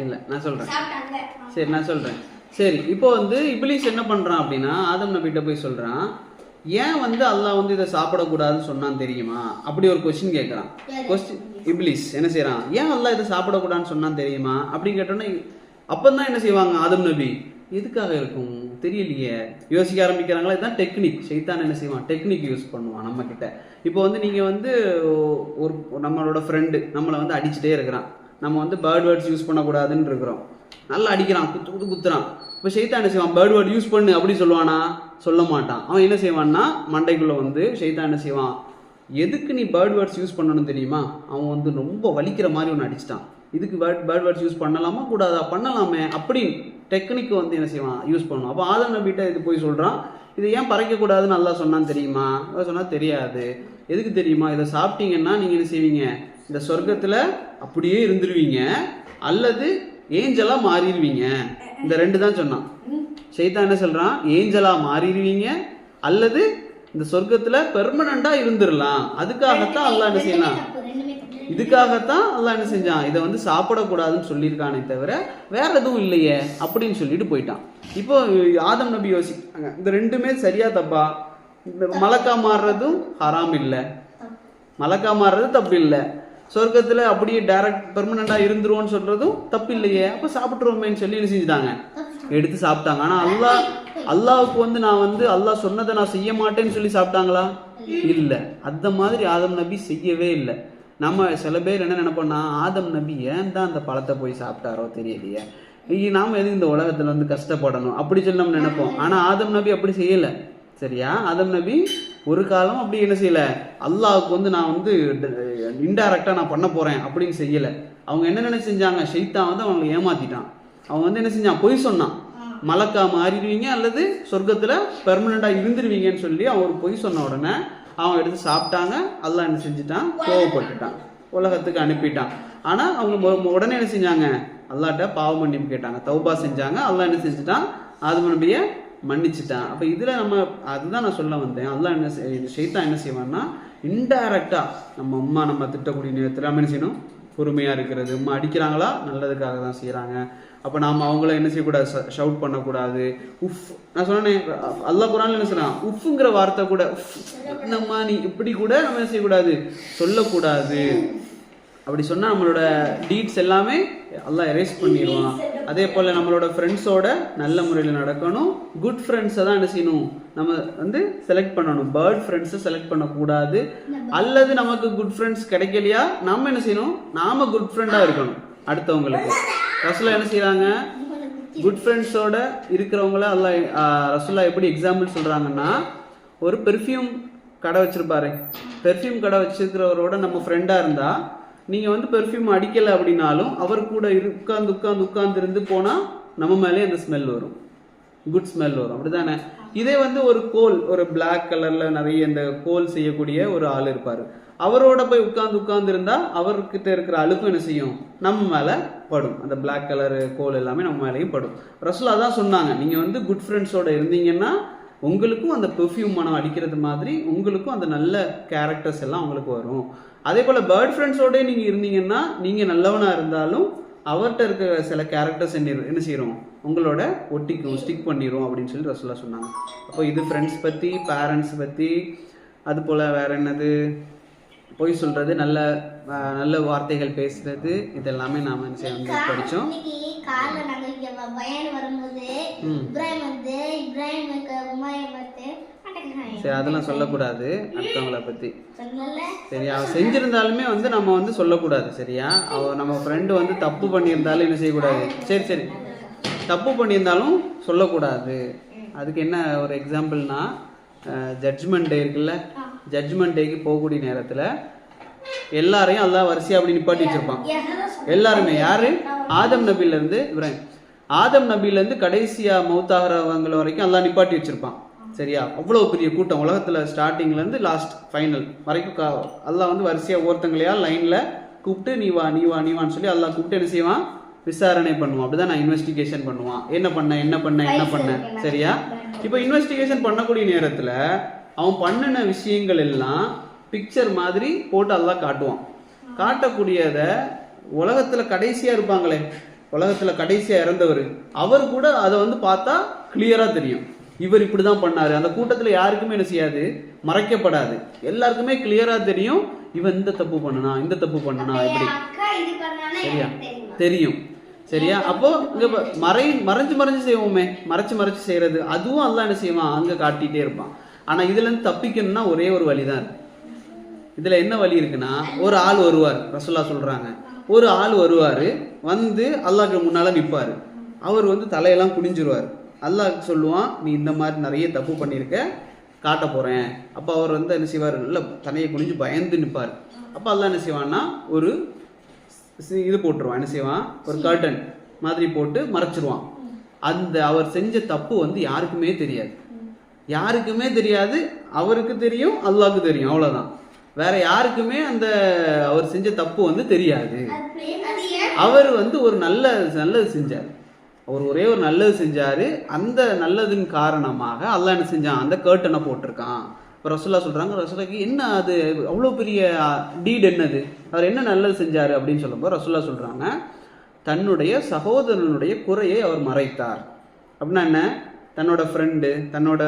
இல்ல நான் சொல்றேன். சரி நான் சொல்றேன். சரி, இப்போ வந்து இப்லீஸ் என்ன பண்றான் அப்படின்னா, ஆதம் நபிகிட்ட போய் சொல்றான், ஏன் வந்து அல்லாஹ் வந்து இதை சாப்பிடக்கூடாதுன்னு சொன்னான்னு தெரியுமா, அப்படி ஒரு கொஸ்டின் கேட்கறான். இப்லீஸ் என்ன செய்யறான், ஏன் அல்லாஹ் இதை சாப்பிடக்கூடாதுன்னு சொன்னான்னு தெரியுமா அப்படின்னு கேட்டோன்னா, அப்பந்தான் என்ன செய்வாங்க ஆதம் நபி, எதுக்காக இருக்கும் தெரியலையே, யோசிக்க ஆரம்பிக்கிறாங்களா. இதுதான் டெக்னிக். ஷைத்தான் என்ன செய்வான், டெக்னிக் யூஸ் பண்ணுவான் நம்ம கிட்ட. இப்போ வந்து நீங்க வந்து ஒரு நம்மளோட ஃப்ரெண்டு நம்மளை வந்து அடிச்சுட்டே இருக்கிறான், நம்ம வந்து பேர்ட் வேர்ட்ஸ் யூஸ் பண்ணக்கூடாதுன்னு இருக்கிறோம், நல்லா அடிக்கிறான், குத்துறான். இப்போ ஷைத்தான் என்ன செய்வான், பேர்ட் வேர்ட் யூஸ் பண்ணு அப்படி சொல்லுவானா, சொல்ல மாட்டான். அவன் என்ன செய்வான்னா, மண்டைக்குள்ள வந்து ஷைத்தான் என்ன செய்வான், எதுக்கு நீ பேர்ட் வேர்ட்ஸ் யூஸ் பண்ணணும் தெரியுமா, அவன் வந்து ரொம்ப வலிக்கிற மாதிரி ஒன்று அடிச்சிட்டான், இதுக்கு பேர்ட் வேர்ட்ஸ் யூஸ் பண்ணலாமா கூடாதா, பண்ணலாமே அப்படின்னு டெக்னிக் வந்து என்ன செய்வான், யூஸ் பண்ணுவான். அப்போ ஆதம் நபிகிட்ட இது போய் சொல்றான், இதை ஏன் பறைக்கக்கூடாதுன்னு நல்லா சொன்னான்னு தெரியுமா, சொன்னா தெரியாது. எதுக்கு தெரியுமா, இதை சாப்பிட்டீங்கன்னா நீங்க என்ன செய்வீங்க, இந்த சொர்க்கத்துல அப்படியே இருந்துருவீங்க, அல்லது ஏஞ்சலா மாறிடுவீங்க. இந்த ரெண்டு தான் சொன்னான். ஷைத்தான் என்ன சொல்றான், ஏஞ்சலா மாறிடுவீங்க அல்லது இந்த சொர்க்கத்துல பெர்மனண்டா இருந்துடலாம். அதுக்காகத்தான் அல்லாஹ் என்ன செய்யலாம், இதுக்காகத்தான் அல்லாஹ் என்ன செஞ்சான், இதை வந்து சாப்பிடக்கூடாதுன்னு சொல்லியிருக்கானே தவிர வேற எதுவும் இல்லையே அப்படின்னு சொல்லிட்டு போயிட்டான். இப்போ ஆதம் நபி யோசிக்கிறாங்க, இந்த ரெண்டுமே சரியா தப்பா, இந்த மலக்கா மாறுறதும் ஹராம் இல்லை, மலக்கா மாறுறது தப்பு இல்லை, சொர்க்கத்துல அப்படியே டைரக்ட் பெர்மனண்டா இருந்துருவோம்னு சொல்றதும் தப்பு இல்லையே, அப்ப சாப்பிட்டுருவோமேன்னு சொல்லி என்ன செஞ்சுட்டாங்க, எடுத்து சாப்பிட்டாங்க. ஆனா அல்லாவுக்கு வந்து நான் வந்து அல்லாஹ் சொன்னதை நான் செய்ய மாட்டேன்னு சொல்லி சாப்பிட்டாங்களா? இல்ல. அந்த மாதிரி ஆதம் நபி செய்யவே இல்லை. நம்ம சில பேர் என்ன நினைப்போம்னா, ஆதம் நபி ஏன் தான் அந்த பழத்தை போய் சாப்பிட்டாரோ தெரியலையே, நாம எதுக்கு இந்த உலகத்துல வந்து கஷ்டப்படணும் அப்படி சொல்லி நம்ம நினைப்போம். ஆனா ஆதம் நபி அப்படி செய்யல. சரியா? ஆதம் நபி ஒரு காலம் அப்படி என்ன செய்யல, அல்லாவுக்கு வந்து நான் வந்து இன்டைரக்டா நான் பண்ண போறேன் அப்படின்னு செய்யல. அவங்க என்ன நினைச்சு செஞ்சாங்க, ஷைத்தான் வந்து அவங்களை ஏமாத்திட்டான். அவன் வந்து என்ன செஞ்சான், பொய் சொன்னான், மலக்கா மாறிடுவீங்க அல்லது சொர்க்கத்துல பெர்மனண்டா இருந்துருவீங்கன்னு சொல்லி அவன் ஒரு பொய் சொன்ன உடனே அவன் எடுத்து சாப்பிட்டாங்க. அல்லாஹ் என்ன செஞ்சுட்டான், கோவப்பட்டுட்டான், உலகத்துக்கு அனுப்பிட்டான். ஆனா அவங்க உடனே என்ன செஞ்சாங்க, அல்லாஹ்ட்ட பாவ மன்னிப்பு கேட்டாங்க, தௌபா செஞ்சாங்க. அல்லாஹ் என்ன செஞ்சுட்டான், ஆதம் நபிய மன்னிச்சுட்டான். அப்ப இதுல நம்ம அதுதான் நான் சொல்ல வந்தேன், அல்லாஹ் என்ன ஷைத்தான் என்ன செய்வான்னா இன்டைரக்டா நம்ம அம்மா நம்ம திட்டக்கூடிய நேரத்தில் நம்ம என்ன செய்யணும், பொறுமையா இருக்கிறது. அம்மா அடிக்கிறாங்களா நல்லதுக்காக தான் செய்யறாங்க, அப்ப நாம அவங்கள என்ன செய்யக்கூடாது, ஷவுட் பண்ணக்கூடாது. உஃப் நான் சொன்னேன், அல்லாஹ் குர்ஆன்ல என்ன சொல்றான், உஃப்ங்கிற வார்த்தை கூட நம்ம நீ இப்படி கூட நம்ம என்ன செய்யக்கூடாது, சொல்லக்கூடாது. அப்படி சொன்னா நம்மளோட டீட்ஸ் எல்லாமே அல்லாஹ் எரேஸ் பண்ணிடுவான். அதே போல நம்மளோட ஃப்ரெண்ட்ஸோட நல்ல முறையில் நடக்கணும். குட் ஃப்ரெண்ட்ஸை தான் என்ன செய்யணும், நம்ம வந்து செலக்ட் பண்ணணும். பேர்ட் ஃப்ரெண்ட்ஸை செலக்ட் பண்ணக்கூடாது. அல்லது நமக்கு குட் ஃப்ரெண்ட்ஸ் கிடைக்கலையா, நம்ம என்ன செய்யணும், நாம குட் ஃப்ரெண்டா இருக்கணும் அடுத்தவங்களுக்கு. ரசூலுல்லாஹ் என்ன செய்யறாங்க, குட் ஃப்ரெண்ட்ஸோட இருக்கிறவங்கள அல்லாஹ் ரசூலுல்லாஹ் எப்படி எக்ஸாம்பிள் சொல்றாங்கன்னா, ஒரு பெர்ஃப்யூம் கடை வச்சிருப்பாரு, பெர்ஃப்யூம் கடை வச்சிருக்கிறவரோட நம்ம ஃப்ரெண்டா இருந்தா நீங்க வந்து பெர்ஃப்யூம் அடிக்கல அப்படின்னாலும் அவர் கூட உட்கார்ந்து இருந்து போனா நம்ம மேலே அந்த ஸ்மெல் வரும், குட் ஸ்மெல் வரும். அப்படிதானே? இதே வந்து ஒரு கோல், ஒரு பிளாக் கலர்ல நிறைய இந்த கோல் செய்யக்கூடிய ஒரு ஆள் இருப்பாரு, அவரோட போய் உட்கார்ந்து இருந்தா அவர்கிட்ட இருக்கிற அழுக்கும் என்ன செய்யும், நம்ம மேல படும். அந்த பிளாக் கலர் கோல் எல்லாமே நம்ம மேலேயும் படும். ரசூலுல்லாஹ் தான் சொன்னாங்க, நீங்க வந்து குட் ஃப்ரெண்ட்ஸோட இருந்தீங்கன்னா உங்களுக்கும் அந்த பெர்ஃப்யூம் மனம் அடிக்கிறது மாதிரி உங்களுக்கும் அந்த நல்ல கேரக்டர்ஸ் எல்லாம் உங்களுக்கு வரும். அதே போல பேர்ட் ஃப்ரெண்ட்ஸோட நீங்க இருந்தீங்கன்னா நீங்க நல்லவனா இருந்தாலும் அவர்கிட்ட இருக்கிற சில கேரக்டர்ஸ் என்ன செய்யறோம், உங்களோட ஒட்டிக்கும், ஸ்டிக் பண்ணிரும் அப்படின்னு சொல்லி ரசூலுல்லாஹ் சொன்னாங்க. அப்போ இது ஃப்ரெண்ட்ஸ் பத்தி, பேரண்ட்ஸ் பத்தி, அது போல வேற என்னது, பொய் சொல்றது, நல்ல நல்ல வார்த்தைகள் பேசுறது, இதெல்லாமே நாம வந்து படிச்சோம். காலைல நாங்க இங்க பயான் வரும்போது இப்ராஹிமுக்கு உமாயை பார்த்து சரி அதெல்லாம் சொல்லக்கூடாது அடுத்தவங்களை பத்தி. சரியா? அவ செஞ்சிருந்தாலுமே வந்து நம்ம வந்து சொல்லக்கூடாது. சரியா? அவ நம்ம ஃப்ரெண்டு வந்து தப்பு பண்ணியிருந்தாலும் என்ன செய்யக்கூடாது, சரி தப்பு பண்ணியிருந்தாலும் சொல்லக்கூடாது. அதுக்கு என்ன ஒரு எக்ஸாம்பிள்னா, ஜட்ஜ்மெண்ட் டே இருக்குல்ல, ஜட்ஜ்மெண்ட் டேக்கு போகக்கூடிய நேரத்துல எல்லாரையும் அல்லாஹ் வரிசையா அப்படி நிப்பாட்டி வச்சிருப்பான். எல்லாருமே யாரு, ஆதம் நபில இருந்து இப்ராஹிம், ஆதம் நபில இருந்து கடைசியா மௌத்தாகிறவங்கள வரைக்கும் அல்லாஹ் நிப்பாட்டி வச்சிருப்பான். சரியா? அவ்வளவு பெரிய கூட்டம் உலகத்துல ஸ்டார்டிங்ல இருந்து லாஸ்ட் ஃபைனல் வரைக்கும் அல்லாஹ் வந்து வரிசையா ஒருத்தங்களையா லைன்ல கூப்பிட்டு நீ வான்னு சொல்லி அல்லாஹ் கூப்பிட்டு என்ன செய்வான், விசாரணை பண்ணுவான். அப்படிதான் நான் இன்வெஸ்டிகேஷன் பண்ணுவான், என்ன பண்ண. சரியா? இப்போ இன்வெஸ்டிகேஷன் பண்ணக்கூடிய நேரத்துல அவன் பண்ணின விஷயங்கள் எல்லாம் பிக்சர் மாதிரி போட்டு அல்லாஹ் காட்டுவான். காட்டக்கூடியத உலகத்துல கடைசியா இருப்பாங்களே, உலகத்துல கடைசியா இறந்தவர், அவர் கூட அதை வந்து பார்த்தா கிளியரா தெரியும், இவர் இப்படிதான் பண்ணாரு. அந்த கூட்டத்துல யாருக்குமே என்ன செய்யாது, மறைக்கப்படாது, எல்லாருக்குமே கிளியரா தெரியும், இவன் இந்த தப்பு பண்ணனா இப்படி. சரியா? தெரியும். சரியா? அப்போ இங்க மறைஞ்சு செய்வோமே, மறைச்சு செய்யறது, அதுவும் அல்லாஹ் என்ன செய்வான், அங்க காட்டிட்டே இருப்பான். ஆனா இதுல இருந்து தப்பிக்கணும்னா ஒரே ஒரு வழிதான் இருக்கு. இதுல என்ன வழி இருக்குன்னா, ஒரு ஆள் வருவார், ரசூலுல்லாஹ் சொல்றாங்க, ஒரு ஆள் வருவாரு, வந்து அல்லாஹ்க்கு முன்னால நிப்பாரு, அவர் வந்து தலையெல்லாம் குனிஞ்சிருவார். அல்லாஹ் சொல்லுவான், நீ இந்த மாதிரி நிறைய தப்பு பண்ணியிருக்க, காட்ட போறேன். அப்ப அவர் வந்து என்ன செய்வார், இல்லை தலையை குனிஞ்சு பயந்து நிற்பார். அப்ப அல்லாஹ் என்ன செய்வான்னா ஒரு இது போட்டுருவான், என்ன செய்வான், ஒரு கர்டன் மாதிரி போட்டு மறைச்சிருவான். அந்த அவர் செஞ்ச தப்பு வந்து யாருக்குமே தெரியாது, அவருக்கு தெரியும், அல்லாஹ்க்கு தெரியும், அவ்வளவுதான். வேற யாருக்குமே அந்த அவர் செஞ்ச தப்பு வந்து தெரியாது. அவர் வந்து ஒரு நல்லது செஞ்சார், அவர் ஒரே ஒரு நல்லது செஞ்சாரு. அந்த நல்லதின் காரணமாக அல்லாஹ் என்ன செஞ்சான், அந்த கர்ட்டனை போட்டிருக்கான். இப்போ ரசூலுல்லாஹ் சொல்றாங்க, ரசூலுல்லாஹ்க்கு என்ன அது அவ்வளோ பெரிய டீட் என்னது, அவர் என்ன நல்லது செஞ்சாரு அப்படின்னு சொல்லும்போது ரசூலுல்லாஹ் சொல்றாங்க, தன்னுடைய சகோதரனுடைய குறையை அவர் மறைத்தார். அப்படின்னா என்ன, தன்னோட ஃப்ரெண்டு, தன்னோட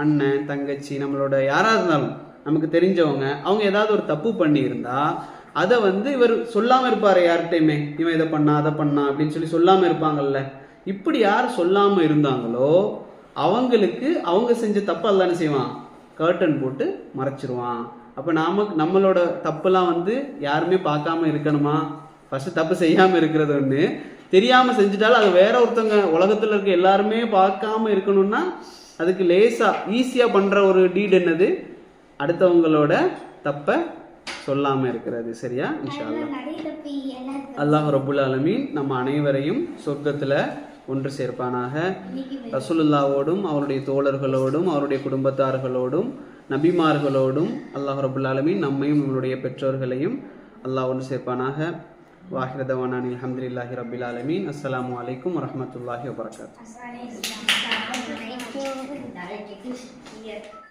அண்ணன், தங்கச்சி, நம்மளோட யாராக இருந்தாலும் நமக்கு தெரிஞ்சவங்க அவங்க ஏதாவது ஒரு தப்பு பண்ணியிருந்தா அதை வந்து இவர் சொல்லாமல் இருப்பார் யார்கிட்டையுமே, இவன் இதை பண்ணா அதை பண்ணா அப்படின்னு சொல்லி சொல்லாமல் இருப்பாங்கல்ல. இப்படி யார் சொல்லாமல் இருந்தாங்களோ அவங்களுக்கு அவங்க செஞ்ச தப்பு அல்லாஹ் என்ன செய்வான், கர்டன் போட்டு மறைச்சிருவான். அப்போ நம்மளோட தப்புலாம் வந்து யாருமே பார்க்காம இருக்கணுமா? ஃபர்ஸ்ட் தப்பு செய்யாமல் இருக்கிறது ஒன்று, தெரியாமல் செஞ்சுட்டாலும் அது வேற ஒருத்தவங்க உலகத்தில் இருக்க எல்லாருமே பார்க்காம இருக்கணும்னா அதுக்கு ஈஸியாக பண்ணுற ஒரு டீட் என்னது, அடுத்தவங்களோட தப்பை சொல்லாமல் இருக்கிறது. சரியா? இன்ஷா அல்லாஹ். நிறைய தப்பி எல்லாருக்கும் அல்லாஹ் ரப்புல் ஆலமீன் நம்ம அனைவரையும் சொர்க்கத்தில் ஒன்று சேர்ப்பானாக. ரசூலுல்லாவோடும் அவருடைய தோழர்களோடும் அவருடைய குடும்பத்தார்களோடும் நபிமார்களோடும் அல்லாஹ் ரப்புல் ஆலமீன் நம்மையும் நம்மளுடைய பெற்றோர்களையும் அல்லாஹ் ஒன்று சேர்ப்பானாக. வாஹிரதவானான் அல்ஹம்துலில்லாஹி ரப்பில் ஆலமீன். அஸ்ஸலாமு அலைக்கும் வரஹ்மத்துல்லாஹி வபரகாத்துஹு.